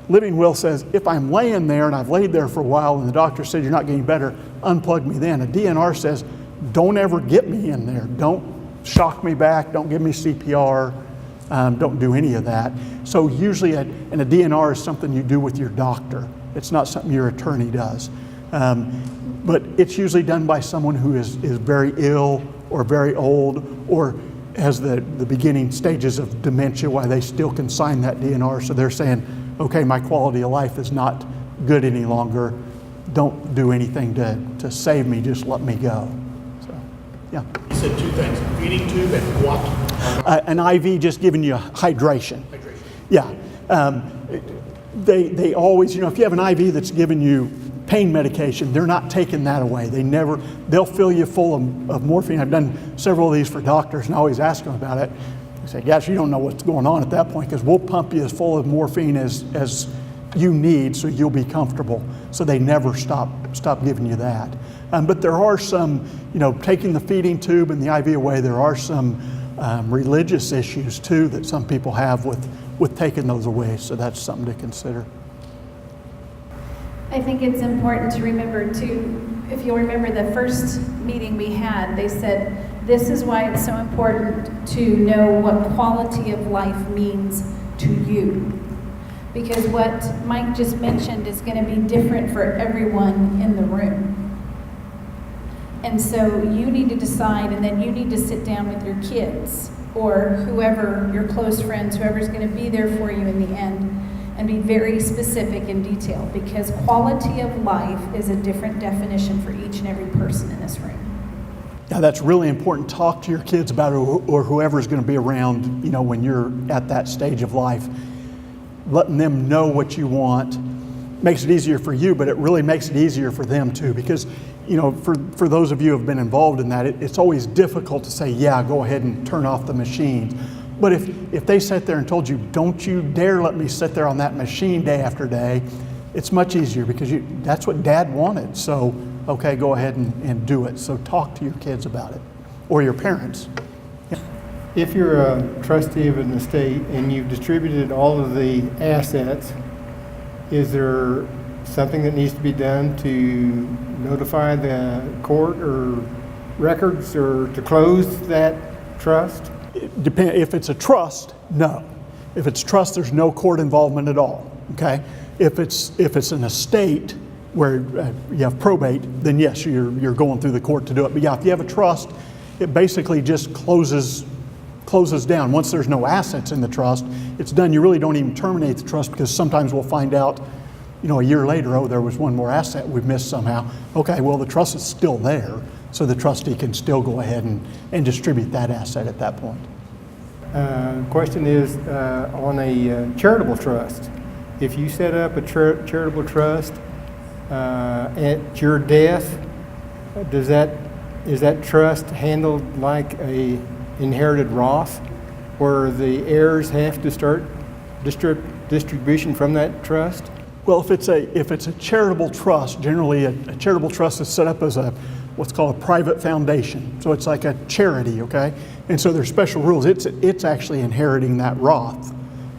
Living will says, if I'm laying there and I've laid there for a while and the doctor said you're not getting better, unplug me then. A DNR says, don't ever get me in there. Don't shock me back. Don't give me CPR. Don't do any of that. So usually, a DNR is something you do with your doctor. It's not something your attorney does. But it's usually done by someone who is very ill or very old or has the beginning stages of dementia, why they still can sign that DNR. So they're saying, okay, my quality of life is not good any longer. Don't do anything to save me, just let me go. So, yeah. You said two things, feeding tube and what? An IV just giving you hydration. Yeah. They always, if you have an IV that's giving you pain medication, they're not taking that away. They'll fill you full of morphine. I've done several of these for doctors and I always ask them about it. I say, gosh, you don't know what's going on at that point, because we'll pump you as full of morphine as you need so you'll be comfortable. So they never stop giving you that. But there are some, taking the feeding tube and the IV away, there are some religious issues too that some people have with taking those away. So that's something to consider. I think it's important to remember too, if you'll remember the first meeting we had, they said, this is why it's so important to know what quality of life means to you. Because what Mike just mentioned is going to be different for everyone in the room. And so you need to decide, and then you need to sit down with your kids or whoever, your close friends, whoever's going to be there for you in the end, and be very specific and detailed, because quality of life is a different definition for each and every person in this room. Yeah, that's really important. Talk to your kids about it, or whoever's going to be around, when you're at that stage of life. Letting them know what you want makes it easier for you, but it really makes it easier for them too, because for those of you who have been involved in that, it's always difficult to say, yeah, go ahead and turn off the machines. But if they sat there and told you, don't you dare let me sit there on that machine day after day, it's much easier, because that's what Dad wanted. So, okay, go ahead and do it. So talk to your kids about it, or your parents. Yeah. If you're a trustee of an estate and you've distributed all of the assets, is there something that needs to be done to notify the court or records, or to close that trust? If it's a trust, no. If it's trust, there's no court involvement at all. Okay. If it's an estate where you have probate, then yes, you're going through the court to do it. But yeah, if you have a trust, it basically just closes down. Once there's no assets in the trust, it's done. You really don't even terminate the trust, because sometimes we'll find out a year later, oh, there was one more asset we missed somehow. Okay, well, the trust is still there, so the trustee can still go ahead and distribute that asset at that point. Question is, on a charitable trust, if you set up a charitable trust at your death, is that trust handled like a inherited Roth, where the heirs have to start distribution from that trust? Well, if it's a charitable trust, generally a charitable trust is set up as what's called a private foundation. So it's like a charity, okay? And so there's special rules. It's actually inheriting that Roth.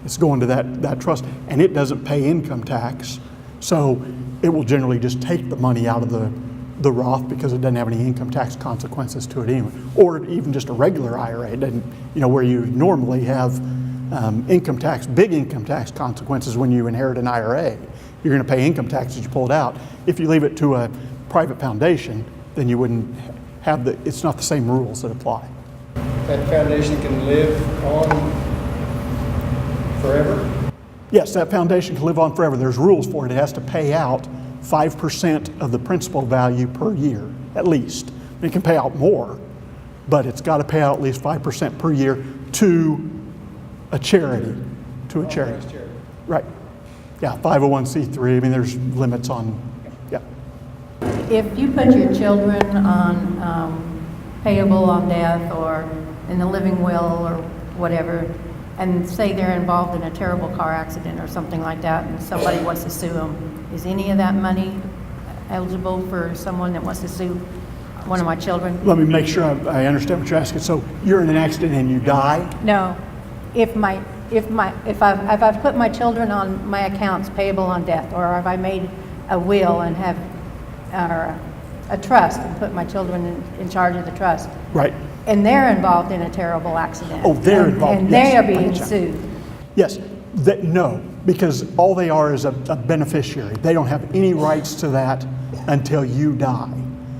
It's going to that trust, and it doesn't pay income tax. So it will generally just take the money out of the Roth because it doesn't have any income tax consequences to it anyway. Or even just a regular IRA. It doesn't, where you normally have big income tax consequences when you inherit an IRA. You're going to pay income tax as you pull it out. If you leave it to a private foundation, then you wouldn't have it's not the same rules that apply. That foundation can live on forever? Yes, that foundation can live on forever. There's rules for it. It has to pay out 5% of the principal value per year, at least. It can pay out more, but it's got to pay out at least 5% per year to a charity. Right. Yeah, 501c3. I mean, there's limits on, yeah. If you put your children on payable on death or in the living will or whatever, and say they're involved in a terrible car accident or something like that, and somebody wants to sue them, is any of that money eligible for someone that wants to sue one of my children? Let me make sure I understand what you're asking. So you're in an accident and you die? No. If I've put my children on my accounts payable on death, or if I made a will and have a trust and put my children in charge of the trust, Right. and they're involved in a terrible accident. Oh, they're involved. And yes. they are being Gotcha. sued. Yes. No, because all they are is a beneficiary. They don't have any rights to that until you die.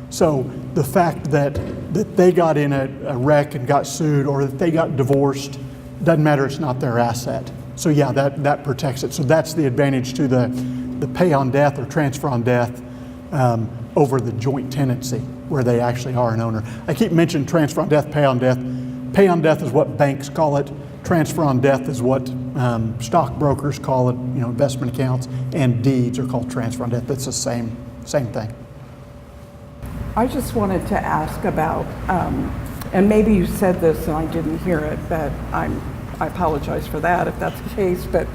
So the fact that they got in a wreck and got sued, or that they got divorced, doesn't matter, it's not their asset. So yeah, that protects it. So that's the advantage to the pay on death or transfer on death over the joint tenancy, where they actually are an owner. I keep mentioning transfer on death, pay on death. Pay on death is what banks call it. Transfer on death is what stockbrokers call it, investment accounts, and deeds are called transfer on death. That's the same thing. I just wanted to ask about, and maybe you said this and I didn't hear it, but I apologize for that if that's the case, but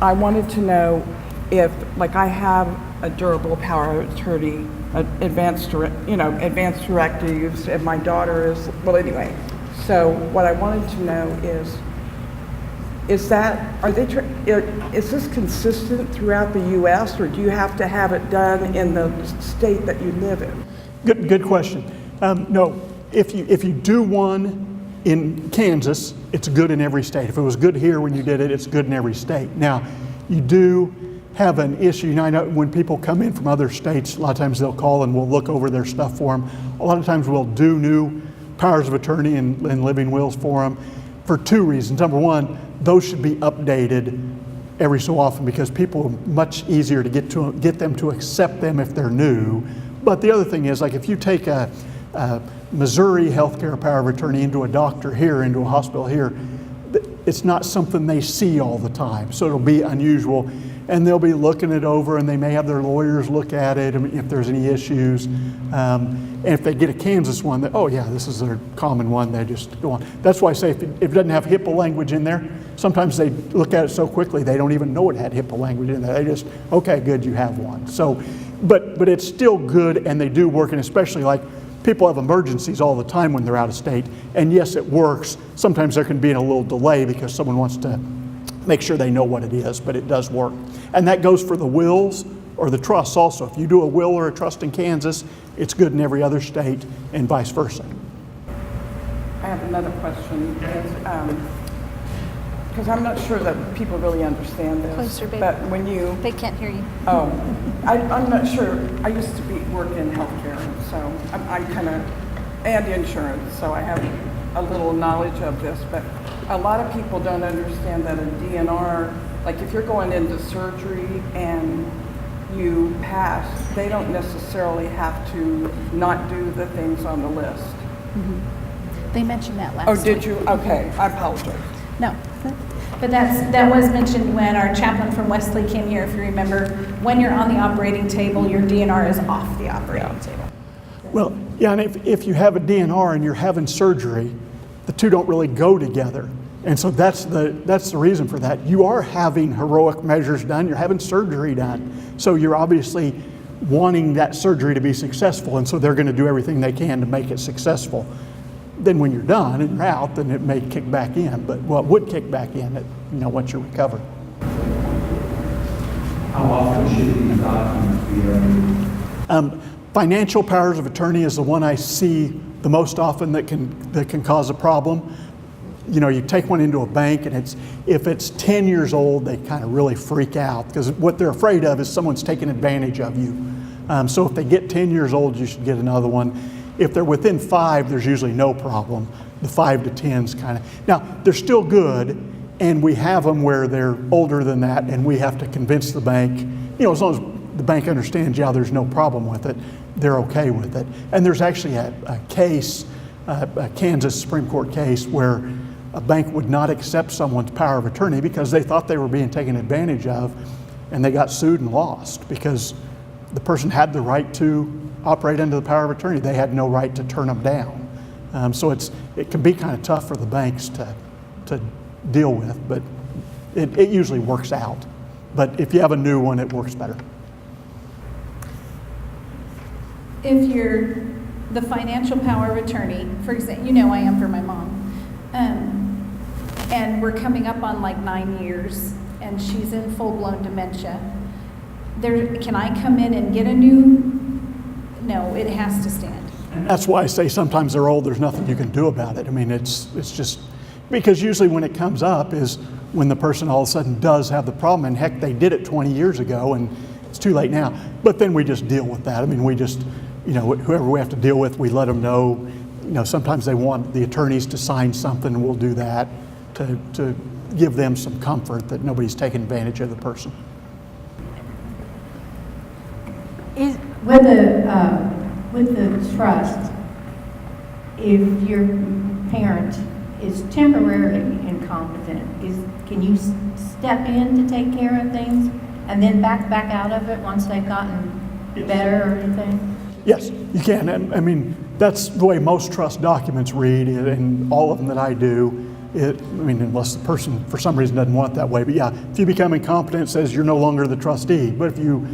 I wanted to know if, like, I have a durable power of attorney, advanced directives, and my daughter is, well, anyway. So what I wanted to know is this consistent throughout the U.S., or do you have to have it done in the state that you live in? Good question. No, if you do one in Kansas, it's good in every state. If it was good here when you did it, it's good in every state. Now, you do have an issue. I know when people come in from other states, a lot of times they'll call and we'll look over their stuff for them. A lot of times we'll do new powers of attorney and living wills for them for two reasons. Number one, those should be updated every so often because people are much easier to get them to accept them if they're new. But the other thing is, like, if you take a Missouri healthcare power of attorney into a doctor here, into a hospital here, it's not something they see all the time. So it'll be unusual. And they'll be looking it over, and they may have their lawyers look at it if there's any issues. And if they get a Kansas one, that, oh yeah, this is their common one, they just go on. That's why I say if it doesn't have HIPAA language in there, sometimes they look at it so quickly they don't even know it had HIPAA language in there. They just, okay, good, you have one. So, but it's still good, and they do work, and especially like people have emergencies all the time when they're out of state. And yes, it works. Sometimes there can be a little delay because someone wants to make sure they know what it is, but it does work. And that goes for the wills or the trusts also. If you do a will or a trust in Kansas, it's good in every other state, and vice versa. I have another question, because I'm not sure that people really understand this. Closer, baby. But when you... They can't hear you. Oh, I'm not sure. I used to work in healthcare, so I'm kind of, and insurance, so I have a little knowledge of this, but a lot of people don't understand that a DNR, like if you're going into surgery and you pass, they don't necessarily have to not do the things on the list. They mentioned that last Oh, week. did you? Okay, I apologize. No, but that was mentioned when our chaplain from Wesley came here, if you remember. When you're on the operating table, your DNR is off the operating table. Well, yeah, and if you have a DNR and you're having surgery, the two don't really go together. And so that's the reason for that. You are having heroic measures done, you're having surgery done. So you're obviously wanting that surgery to be successful, and so they're going to do everything they can to make it successful. Then when you're done and you're out, then it may kick back in, but well, it would kick back in once you're recovered. How often should these documents be reviewed? Financial powers of attorney is the one I see the most often that can cause a problem. You take one into a bank, and if it's 10 years old, they kind of really freak out because what they're afraid of is someone's taking advantage of you. So if they get 10 years old, you should get another one. If they're within 5, there's usually no problem. The 5 to 10's kind of, now they're still good, and we have them where they're older than that, and we have to convince the bank, as long as the bank understands, there's no problem with it, they're okay with it. And there's actually a case, a Kansas Supreme Court case, where a bank would not accept someone's power of attorney because they thought they were being taken advantage of, and they got sued and lost because the person had the right to operate under the power of attorney. They had no right to turn them down. So it can be kind of tough for the banks to deal with, but it usually works out. But if you have a new one, it works better. If you're the financial power of attorney, for example, I am for my mom, and we're coming up on like 9 years, and she's in full-blown dementia. Can I come in and get a new? No, it has to stand. And that's why I say sometimes they're old, there's nothing you can do about it. I mean, it's just, because usually when it comes up is when the person all of a sudden does have the problem, and heck, they did it 20 years ago, and it's too late now. But then we just deal with that. I mean, we just, whoever we have to deal with, we let them know. Sometimes they want the attorneys to sign something, and we'll do that to give them some comfort that nobody's taking advantage of the person. With the trust, if your parent is temporarily incompetent, can you step in to take care of things and then back out of it once they've gotten better or anything? Yes, you can. And, I mean, that's the way most trust documents read, and all of them that I do. Unless the person for some reason doesn't want it that way. But yeah, if you become incompetent, it says you're no longer the trustee. But if you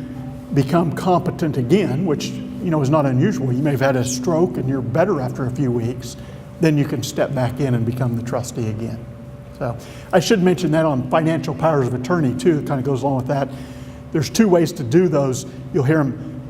become competent again, which is not unusual, you may have had a stroke and you're better after a few weeks, then you can step back in and become the trustee again. So I should mention that on financial powers of attorney too. It kind of goes along with that. There's 2 ways to do those. You'll hear them: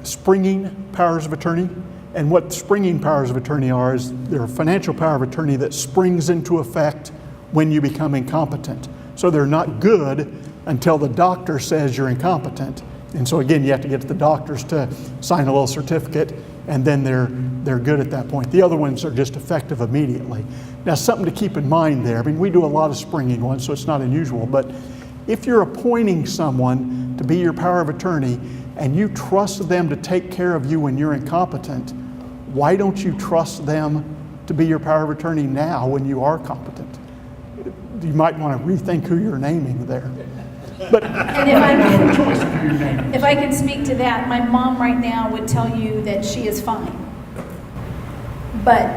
springing powers of attorney. And what springing powers of attorney are is they're a financial power of attorney that springs into effect when you become incompetent. So they're not good until the doctor says you're incompetent. And so again, you have to get the doctors to sign a little certificate, and then they're good at that point. The other ones are just effective immediately. Now, something to keep in mind there. I mean, we do a lot of springing ones, so it's not unusual. But if you're appointing someone to be your power of attorney and you trust them to take care of you when you're incompetent, why don't you trust them to be your power of attorney now when you are competent? You might want to rethink who you're naming there. But And if I can speak to that, my mom right now would tell you that she is fine. But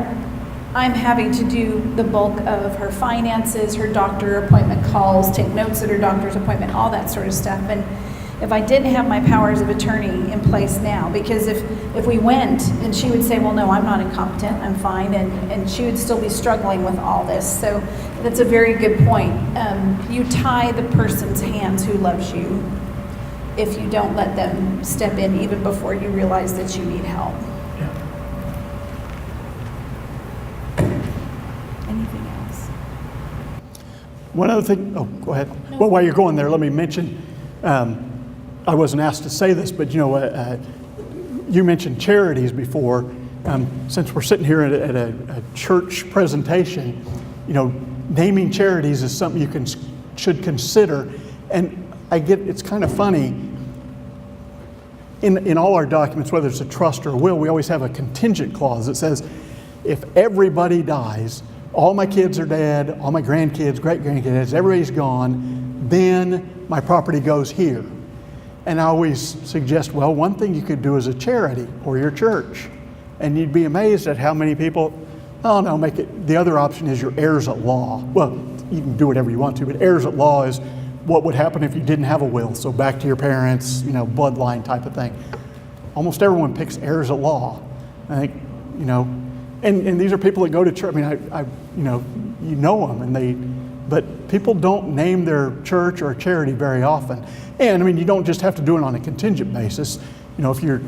I'm having to do the bulk of her finances, her doctor appointment calls, take notes at her doctor's appointment, all that sort of stuff. And if I didn't have my powers of attorney in place now, because if we went and she would say, well, no, I'm not incompetent, I'm fine, and she would still be struggling with all this. So that's a very good point. You tie the person's hands who loves you if you don't let them step in even before you realize that you need help. Anything else? one other thing, go ahead. Well, while you're going there, let me mention, I wasn't asked to say this, but you mentioned charities before. Since we're sitting here at a church presentation, naming charities is something you should consider. And it's kind of funny. in all our documents, whether it's a trust or a will, we always have a contingent clause that says, if everybody dies, all my kids are dead, all my grandkids, great-grandkids, everybody's gone, then my property goes here. And I always suggest, well, one thing you could do is a charity or your church. And you'd be amazed at how many people, oh no, make it, the other option is your heirs at law. Well, you can do whatever you want to, but heirs at law is what would happen if you didn't have a will. So back to your parents, bloodline type of thing. Almost everyone picks heirs at law. I think, and these are people that go to church. I mean, you know them, but people don't name their church or charity very often. And I mean, you don't just have to do it on a contingent basis. If you're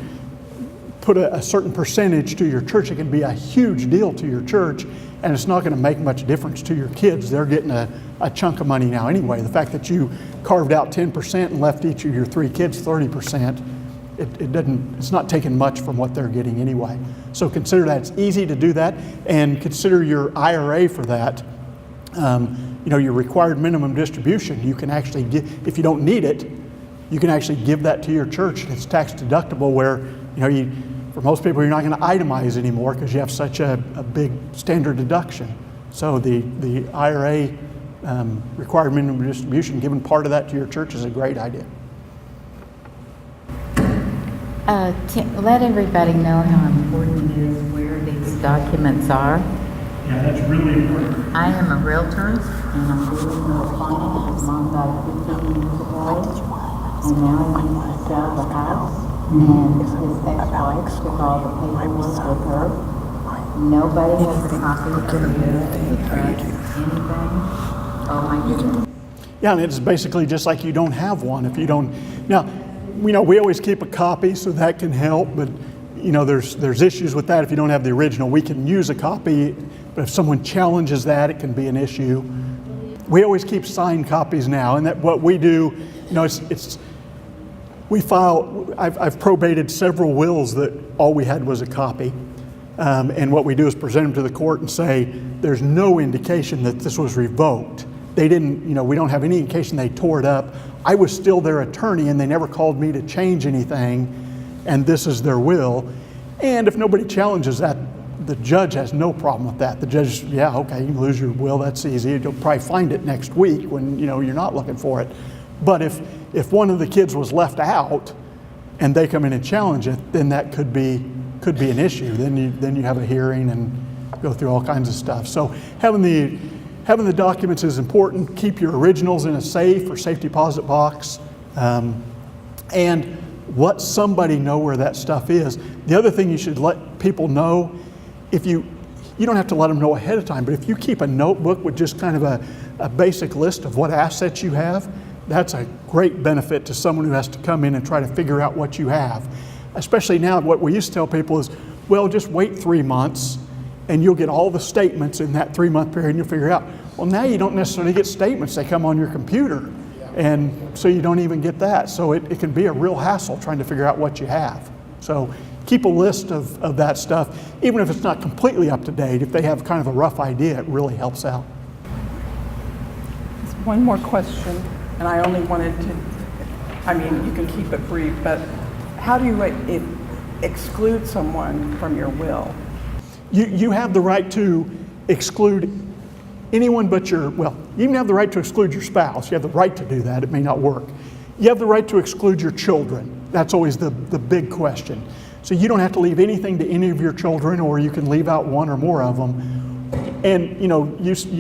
put a certain percentage to your church, it can be a huge deal to your church, and it's not going to make much difference to your kids. They're getting a chunk of money now anyway. The fact that you carved out 10% and left each of your 3 kids 30%, it's not taking much from what they're getting anyway. So consider that. It's easy to do that, and consider your IRA for that. Your required minimum distribution, you can actually give, if you don't need it, you can actually give that to your church. It's tax deductible where, for most people, you're not going to itemize anymore because you have such a big standard deduction. So the IRA required minimum distribution, giving part of that to your church is a great idea. Let everybody know how important it is where these documents are. Yeah, that's really important. I am a realtor, and I'm dealing with a client. His mom died 15 years ago, and now he needs to sell the house. And his ex-wife took all the paperwork with her. Nobody has a copy of the anything. Oh my goodness. Yeah, and it's basically just like you don't have one if you don't. Now, we always keep a copy, so that can help, but there's issues with that if you don't have the original. We can use a copy, but if someone challenges that, it can be an issue. We always keep signed copies now, and that what we do, we file. I've probated several wills that all we had was a copy, and what we do is present them to the court and say there's no indication that this was revoked. They didn't, we don't have any indication they tore it up. I was still their attorney, and they never called me to change anything, and this is their will. And if nobody challenges that, the judge has no problem with that. The judge, yeah, okay, you can lose your will, that's easy. You'll probably find it next week when you're not looking for it. But if one of the kids was left out and they come in and challenge it, then that could be an issue. Then you have a hearing and go through all kinds of stuff. So having the documents is important. Keep your originals in a safe or safe deposit box, and let somebody know where that stuff is. The other thing you should let people know, if you don't have to let them know ahead of time, but if you keep a notebook with just kind of a basic list of what assets you have, that's a great benefit to someone who has to come in and try to figure out what you have. Especially now, what we used to tell people is, well, just wait 3 months and you'll get all the statements in that 3-month period and you'll figure out. Well, now you don't necessarily get statements, they come on your computer. And so you don't even get that. So it can be a real hassle trying to figure out what you have. So keep a list of that stuff, even if it's not completely up to date. If they have kind of a rough idea, it really helps out. One more question, and I only wanted to, you can keep it brief, but how do you exclude someone from your will? You have the right to exclude anyone but you even have the right to exclude your spouse. You have the right to do that. It may not work. You have the right to exclude your children. That's always the big question. So you don't have to leave anything to any of your children, or you can leave out one or more of them. And you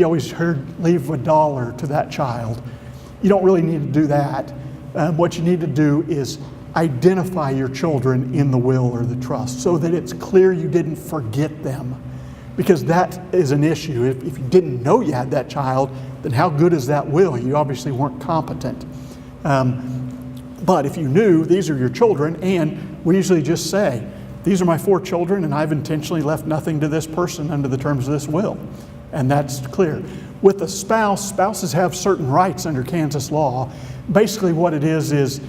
always heard leave $1 to that child. You don't really need to do that. What you need to do is identify your children in the will or the trust so that it's clear you didn't forget them. Because that is an issue. If you didn't know you had that child, then how good is that will? You obviously weren't competent. But if you knew these are your children, and we usually just say, these are my 4 children and I've intentionally left nothing to this person under the terms of this will. And that's clear. With a spouse, spouses have certain rights under Kansas law. Basically what it is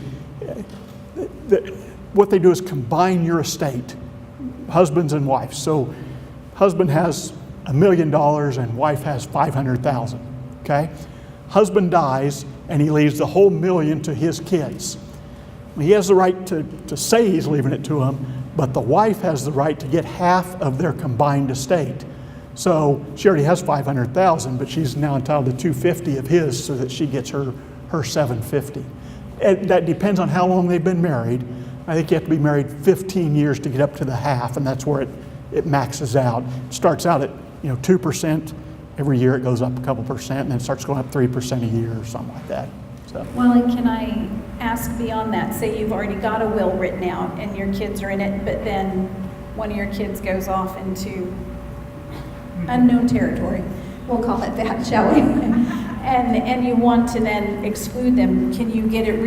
what they do is combine your estate, husbands and wives. So husband has $1 million and wife has $500,000, okay? Husband dies and he leaves the whole $1 million to his kids. He has the right to say he's leaving it to him, but the wife has the right to get half of their combined estate. So she already has $500,000, but she's now entitled to $250 of his, so that she gets her $750. And that depends on how long they've been married. I think you have to be married 15 years to get up to the half, and that's where it maxes out. It starts out at 2%. Every year it goes up a couple percent, and then it starts going up 3% a year or something like that. So. Well, and can I ask beyond that? Say you've already got a will written out and your kids are in it, but then one of your kids goes off into unknown territory. We'll call it that, shall we? And you want to then exclude them. Can you get it do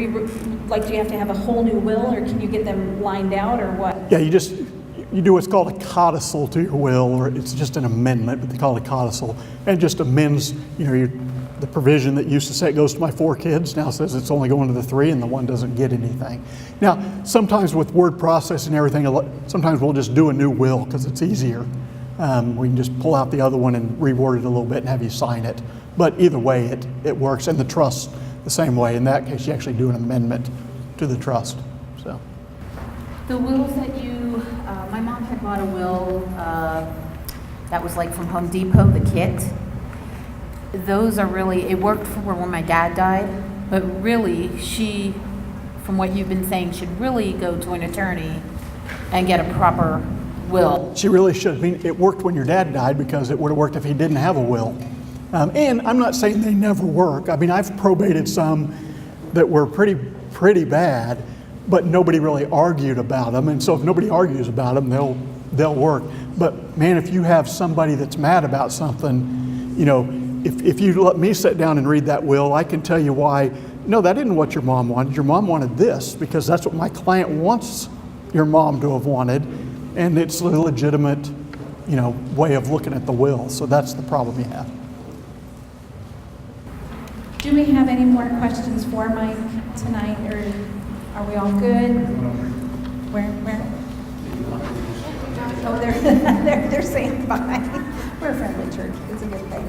you have to have a whole new will, or can you get them lined out, or what? Yeah, you do what's called a codicil to your will, or it's just an amendment, but they call it a codicil, and it just amends, the provision that used to say it goes to my 4 kids now says it's only going to the 3, and the one doesn't get anything. Now, sometimes with word processing and everything, sometimes we'll just do a new will because it's easier. We can just pull out the other one and reword it a little bit and have you sign it. But either way, it works, and the trust the same way. In that case, you actually do an amendment to the trust. So. The wills that my mom had bought a will that was like from Home Depot, the kit. Those are really, it worked for when my dad died, but really she, from what you've been saying, should really go to an attorney and get a proper will. She really should. I mean, it worked when your dad died because it would have worked if he didn't have a will. And I'm not saying they never work. I mean, I've probated some that were pretty bad, but nobody really argued about them. And so if nobody argues about them, they'll work. But man, if you have somebody that's mad about something, if you let me sit down and read that will, I can tell you why. No, that isn't what your mom wanted. Your mom wanted this because that's what my client wants your mom to have wanted, and it's a legitimate, way of looking at the will. So that's the problem you have. Do we have any more questions for Mike tonight, or are we all good? Where? Oh, they're saying bye. We're a friendly church. It's a good thing.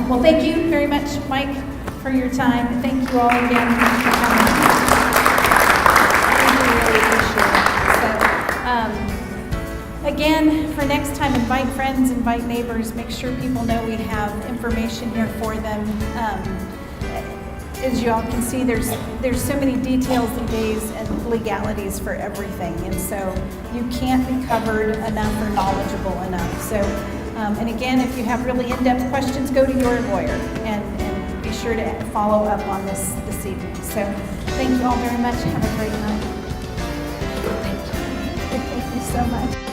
Well, thank you very much, Mike, for your time. Thank you all again for coming. We really appreciate it. So, again, for next time, invite friends, invite neighbors. Make sure people know we have information here for them. As you all can see, there's so many details and days and legalities for everything, and so you can't be covered enough or knowledgeable enough. So, and again, if you have really in-depth questions, go to your lawyer and be sure to follow up on this evening. So, thank you all very much. Have a great night. Thank you. Thank you so much.